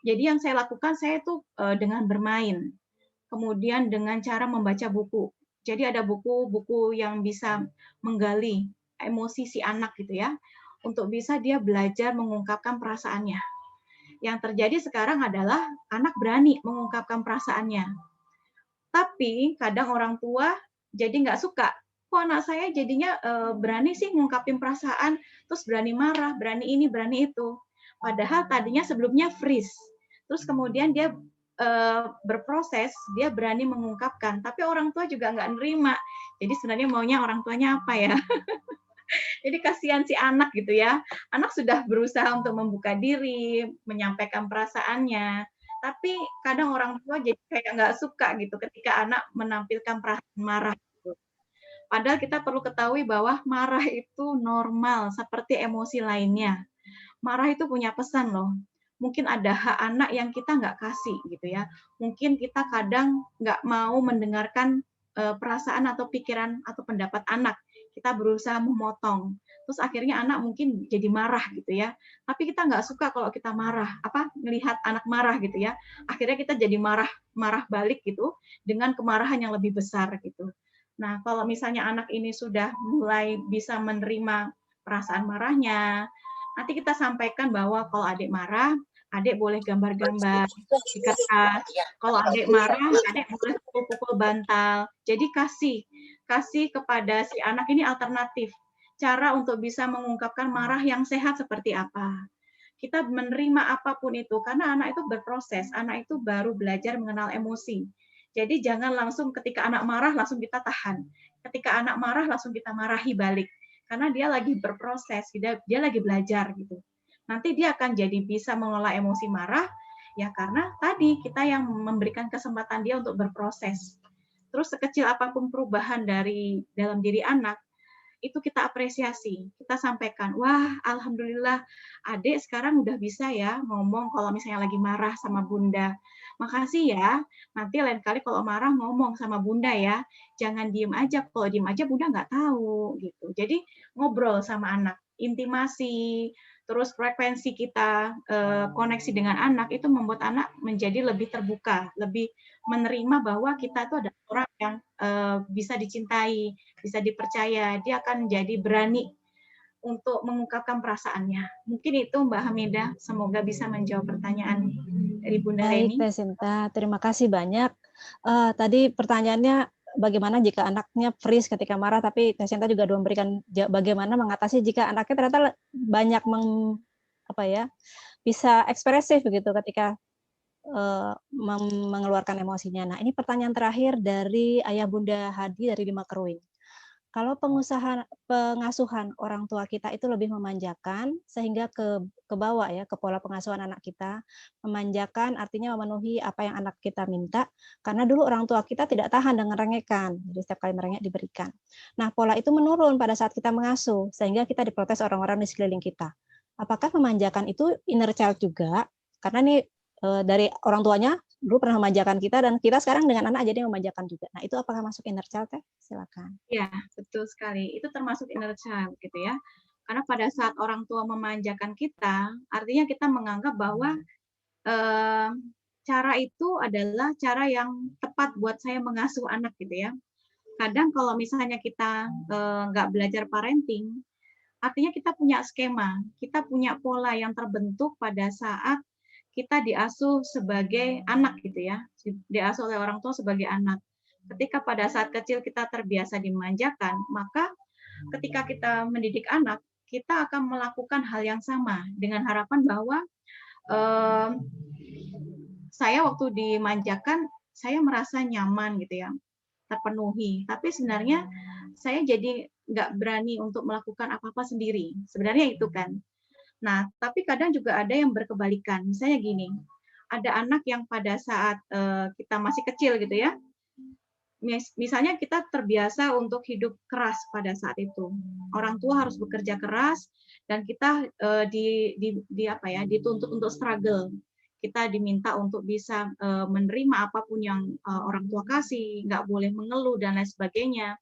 Jadi yang saya lakukan, saya tuh dengan bermain, kemudian dengan cara membaca buku. Jadi ada buku-buku yang bisa menggali emosi si anak gitu ya, untuk bisa dia belajar mengungkapkan perasaannya. Yang terjadi sekarang adalah anak berani mengungkapkan perasaannya. Tapi kadang orang tua jadi nggak suka. Kok anak saya jadinya berani sih ngungkapin perasaan, terus berani marah, berani ini, berani itu. Padahal tadinya sebelumnya freeze. Terus kemudian dia berproses, dia berani mengungkapkan, tapi orang tua juga nggak nerima. Jadi sebenarnya maunya orang tuanya apa ya? Jadi kasihan si anak gitu ya. Anak sudah berusaha untuk membuka diri, menyampaikan perasaannya, tapi kadang orang tua jadi kayak nggak suka gitu ketika anak menampilkan perasaan marah. Gitu. Padahal kita perlu ketahui bahwa marah itu normal seperti emosi lainnya. Marah itu punya pesan loh. Mungkin ada hak anak yang kita nggak kasih gitu ya. Mungkin kita kadang nggak mau mendengarkan perasaan atau pikiran atau pendapat anak. Kita berusaha memotong. Terus akhirnya anak mungkin jadi marah gitu ya. Tapi kita nggak suka kalau kita marah, melihat anak marah gitu ya. Akhirnya kita jadi marah balik gitu dengan kemarahan yang lebih besar gitu. Nah, kalau misalnya anak ini sudah mulai bisa menerima perasaan marahnya, nanti kita sampaikan bahwa kalau adik marah, adik boleh gambar-gambar di kertas. Kalau adik marah, adik boleh pukul-pukul bantal. Jadi kasih kepada si anak ini alternatif. Cara untuk bisa mengungkapkan marah yang sehat seperti apa. Kita menerima apapun itu, karena anak itu berproses. Anak itu baru belajar mengenal emosi. Jadi jangan langsung ketika anak marah langsung kita tahan. Ketika anak marah langsung kita marahi balik. Karena dia lagi berproses, dia lagi belajar gitu. Nanti dia akan jadi bisa mengelola emosi marah, ya karena tadi kita yang memberikan kesempatan dia untuk berproses. Terus sekecil apapun perubahan dari dalam diri anak, itu kita apresiasi, kita sampaikan, wah alhamdulillah adik sekarang udah bisa ya ngomong kalau misalnya lagi marah sama bunda. Makasih ya, nanti lain kali kalau marah ngomong sama bunda ya, jangan diem aja, kalau diem aja bunda nggak tahu gitu. Jadi ngobrol sama anak, intimasi, terus frekuensi kita koneksi dengan anak itu membuat anak menjadi lebih terbuka, lebih menerima bahwa kita itu ada orang yang bisa dicintai, bisa dipercaya, dia akan jadi berani untuk mengungkapkan perasaannya. Mungkin itu Mbak Hamidah, semoga bisa menjawab pertanyaan dari Bunda Baik, Reni. Teh Sinta, terima kasih banyak. Tadi pertanyaannya bagaimana jika anaknya freeze ketika marah, tapi Teh Sinta juga memberikan bagaimana mengatasi jika anaknya ternyata banyak bisa ekspresif begitu ketika mengeluarkan emosinya. Nah, ini pertanyaan terakhir dari Ayah Bunda Hadi dari Lima Keruing. Kalau pengasuhan orang tua kita itu lebih memanjakan sehingga ke bawah ya, ke pola pengasuhan anak kita, memanjakan artinya memenuhi apa yang anak kita minta, karena dulu orang tua kita tidak tahan dengan rengekan, jadi setiap kali merengek diberikan. Nah, pola itu menurun pada saat kita mengasuh, sehingga kita diprotes orang-orang di sekeliling kita. Apakah memanjakan itu inner child juga? Karena ini dari orang tuanya dulu pernah memanjakan kita dan kita sekarang dengan anak jadi memanjakan juga. Nah, itu apakah masuk inner child, Teh? Silakan. Ya, betul sekali. Itu termasuk inner child gitu ya. Karena pada saat orang tua memanjakan kita, artinya kita menganggap bahwa cara itu adalah cara yang tepat buat saya mengasuh anak gitu ya. Kadang kalau misalnya kita nggak belajar parenting, artinya kita punya skema, kita punya pola yang terbentuk pada saat kita diasuh sebagai anak gitu ya, diasuh oleh orang tua sebagai anak. Ketika pada saat kecil kita terbiasa dimanjakan, maka ketika kita mendidik anak, kita akan melakukan hal yang sama dengan harapan bahwa saya waktu dimanjakan, saya merasa nyaman gitu ya, terpenuhi. Tapi sebenarnya saya jadi nggak berani untuk melakukan apa-apa sendiri. Sebenarnya itu kan. Nah, tapi kadang juga ada yang berkebalikan. Misalnya gini, ada anak yang pada saat kita masih kecil gitu ya, misalnya kita terbiasa untuk hidup keras pada saat itu. Orang tua harus bekerja keras dan kita dituntut untuk struggle. Kita diminta untuk bisa menerima apapun yang orang tua kasih, nggak boleh mengeluh dan lain sebagainya.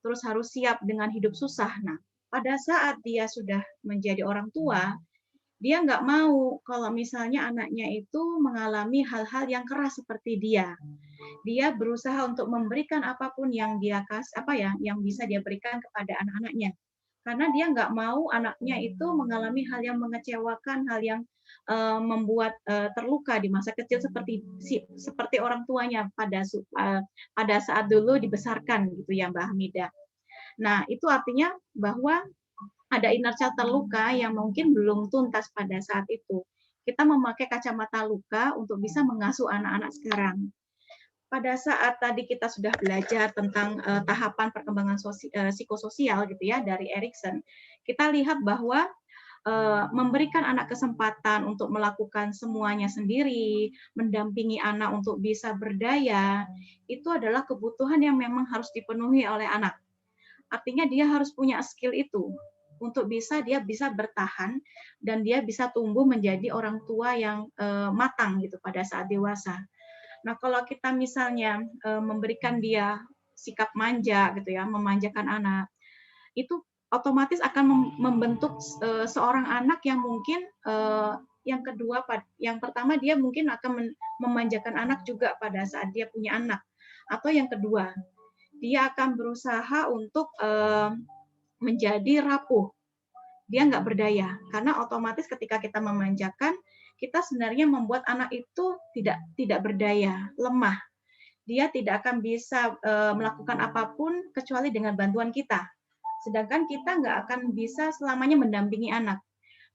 Terus harus siap dengan hidup susah. Nah, pada saat dia sudah menjadi orang tua, dia nggak mau kalau misalnya anaknya itu mengalami hal-hal yang keras seperti dia. Dia berusaha untuk memberikan apapun yang dia yang bisa dia berikan kepada anak-anaknya. Karena dia nggak mau anaknya itu mengalami hal yang mengecewakan, hal yang membuat terluka di masa kecil seperti orang tuanya pada saat dulu dibesarkan gitu ya Mbak Hamidah. Nah, itu artinya bahwa ada inner child terluka yang mungkin belum tuntas pada saat itu. Kita memakai kacamata luka untuk bisa mengasuh anak-anak sekarang. Pada saat tadi kita sudah belajar tentang tahapan perkembangan psikososial gitu ya dari Erikson, kita lihat bahwa memberikan anak kesempatan untuk melakukan semuanya sendiri, mendampingi anak untuk bisa berdaya, itu adalah kebutuhan yang memang harus dipenuhi oleh anak. Artinya dia harus punya skill itu untuk dia bisa bertahan dan dia bisa tumbuh menjadi orang tua yang matang gitu pada saat dewasa. Nah, kalau kita misalnya memberikan dia sikap manja gitu ya, memanjakan anak, itu otomatis akan membentuk seorang anak yang mungkin yang pertama dia mungkin akan memanjakan anak juga pada saat dia punya anak. Atau yang kedua, dia akan berusaha untuk menjadi rapuh. Dia nggak berdaya. Karena otomatis ketika kita memanjakan, kita sebenarnya membuat anak itu tidak berdaya, lemah. Dia tidak akan bisa melakukan apapun kecuali dengan bantuan kita. Sedangkan kita nggak akan bisa selamanya mendampingi anak.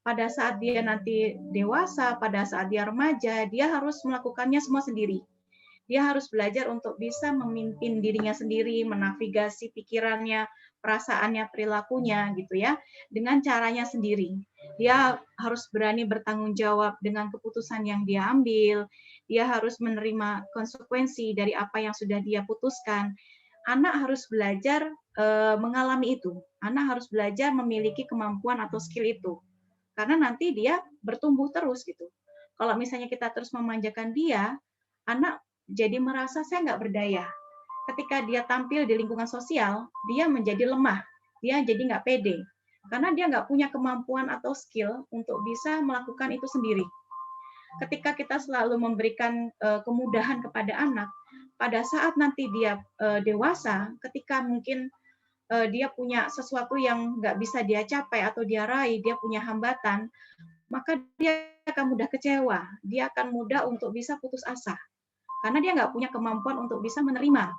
Pada saat dia nanti dewasa, pada saat dia remaja, dia harus melakukannya semua sendiri. Dia harus belajar untuk bisa memimpin dirinya sendiri, menavigasi pikirannya, perasaannya, perilakunya gitu ya, dengan caranya sendiri. Dia harus berani bertanggung jawab dengan keputusan yang dia ambil. Dia harus menerima konsekuensi dari apa yang sudah dia putuskan. Anak harus belajar mengalami itu. Anak harus belajar memiliki kemampuan atau skill itu. Karena nanti dia bertumbuh terus gitu. Kalau misalnya kita terus memanjakan dia, anak jadi merasa saya nggak berdaya. Ketika dia tampil di lingkungan sosial, dia menjadi lemah, dia jadi nggak pede, karena dia nggak punya kemampuan atau skill untuk bisa melakukan itu sendiri. Ketika kita selalu memberikan kemudahan kepada anak, pada saat nanti dia dewasa, ketika mungkin dia punya sesuatu yang nggak bisa dia capai atau dia raih, dia punya hambatan, maka dia akan mudah kecewa, dia akan mudah untuk bisa putus asa. Karena dia nggak punya kemampuan untuk bisa menerima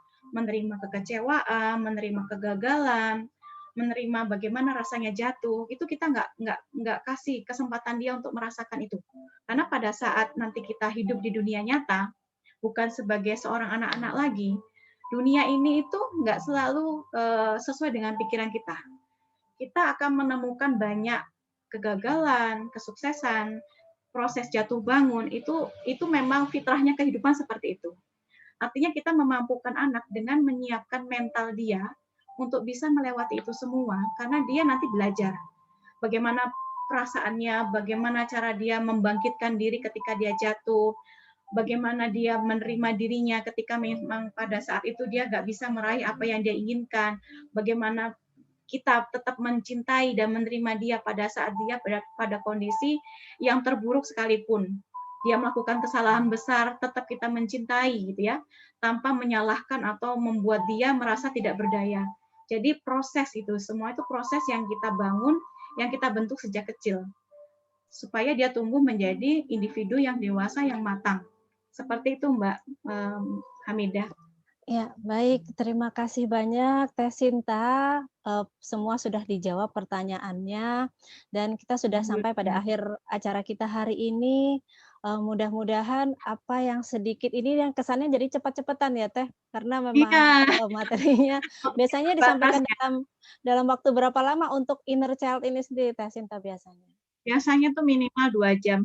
kekecewaan, menerima kegagalan, menerima bagaimana rasanya jatuh. Itu kita nggak kasih kesempatan dia untuk merasakan itu. Karena pada saat nanti kita hidup di dunia nyata, bukan sebagai seorang anak-anak lagi, dunia ini itu nggak selalu sesuai dengan pikiran kita. Kita akan menemukan banyak kegagalan, kesuksesan, proses jatuh bangun, itu memang fitrahnya kehidupan seperti itu. Artinya kita memampukan anak dengan menyiapkan mental dia untuk bisa melewati itu semua, karena dia nanti belajar bagaimana perasaannya, bagaimana cara dia membangkitkan diri ketika dia jatuh, bagaimana dia menerima dirinya ketika memang pada saat itu dia nggak bisa meraih apa yang dia inginkan, bagaimana kita tetap mencintai dan menerima dia pada saat dia pada kondisi yang terburuk sekalipun. Dia melakukan kesalahan besar, tetap kita mencintai gitu ya, tanpa menyalahkan atau membuat dia merasa tidak berdaya. Jadi proses itu, semua itu proses yang kita bangun, yang kita bentuk sejak kecil. Supaya dia tumbuh menjadi individu yang dewasa, yang matang. Seperti itu Mbak Hamidah. Ya, baik. Terima kasih banyak Teh Sinta. Semua sudah dijawab pertanyaannya dan kita sudah sampai pada akhir acara kita hari ini. Mudah-mudahan apa yang sedikit ini yang kesannya jadi cepat-cepatan ya Teh, karena memang materinya biasanya disampaikan dalam waktu berapa lama untuk inner child ini sendiri Teh Sinta biasanya? Biasanya tuh minimal 2,5 jam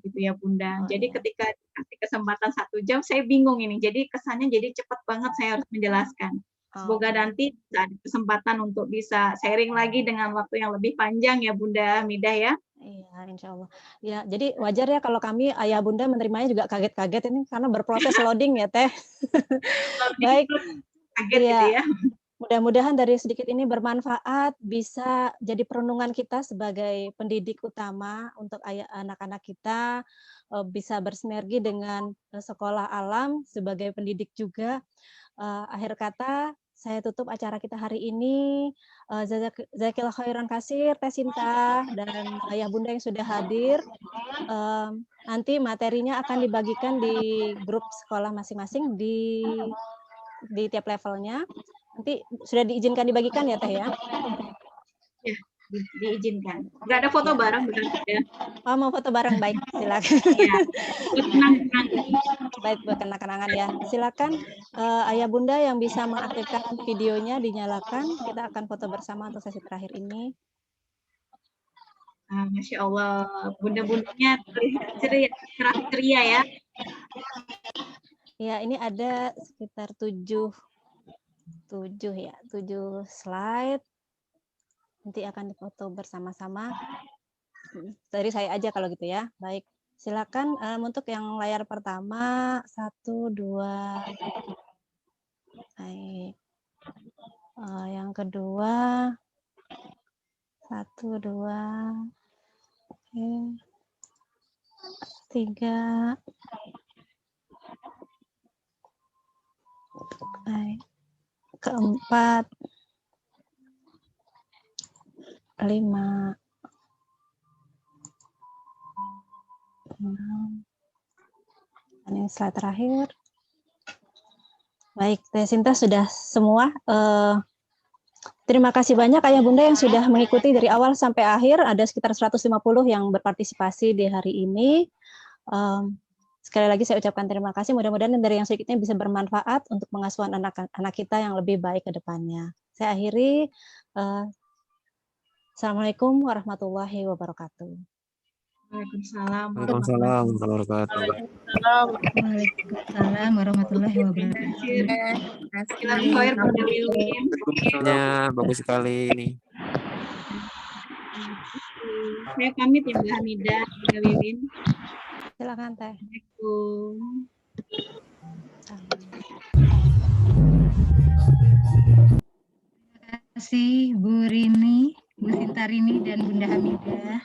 gitu ya Bunda. Jadi iya. ketika dikasih kesempatan 1 jam, saya bingung ini. Jadi kesannya jadi cepat banget saya harus menjelaskan. Semoga nanti ada kesempatan untuk bisa sharing lagi dengan waktu yang lebih panjang ya Bunda Hamidah ya. Iya, insya Allah. Ya, jadi wajar ya kalau kami ayah bunda menerimanya juga kaget-kaget ini karena berproses loading ya Teh. Baik. Kaget ya. gitu ya. Mudah-mudahan dari sedikit ini bermanfaat, bisa jadi perenungan kita sebagai pendidik utama untuk anak-anak kita, bisa bersinergi dengan sekolah alam sebagai pendidik juga. Akhir kata, saya tutup acara kita hari ini. Jazakillah khairan katsir, Teh Sinta, dan ayah bunda yang sudah hadir. Nanti materinya akan dibagikan di grup sekolah masing-masing di tiap levelnya. Nanti sudah diizinkan dibagikan ya Teh ya? Ya, diizinkan. Nggak ada foto bareng berarti ya? Oh, mau foto bareng, baik, silakan. Ya, baik, buat kenang-kenangan ya. Silakan ayah bunda yang bisa mengaktifkan videonya dinyalakan. Kita akan foto bersama untuk sesi terakhir ini. Masya Allah, bunda-bundanya terlihat ceria ya. Ya, ini ada sekitar 7 slide. Nanti akan difoto bersama-sama. Dari saya aja kalau gitu ya. Baik, silakan untuk yang layar pertama 1, 2. Baik. Yang kedua 1, 2. Oke. 3. Baik. Keempat 5. 6. Ini slide terakhir. Baik, Teh Sinta sudah semua. Terima kasih banyak ayah bunda yang sudah mengikuti dari awal sampai akhir. Ada sekitar 150 yang berpartisipasi di hari ini. Sekali lagi saya ucapkan terima kasih. Mudah-mudahan dari yang sedikitnya bisa bermanfaat untuk pengasuhan anak kita yang lebih baik ke depannya. Saya akhiri. Assalamualaikum warahmatullahi wabarakatuh. Waalaikumsalam. Waalaikumsalam warahmatullahi wabarakatuh. Waalaikumsalam warahmatullahi wabarakatuh. Silakan Khair pada Wiwin. Ya, bagus sekali ini. Saya pamit ya Mbak Hamidah, Mbak Wiwin. Silakan Teh. Assalamualaikum. Terima kasih Bu Rini, Bu Sintarini, dan Bunda Hamidah.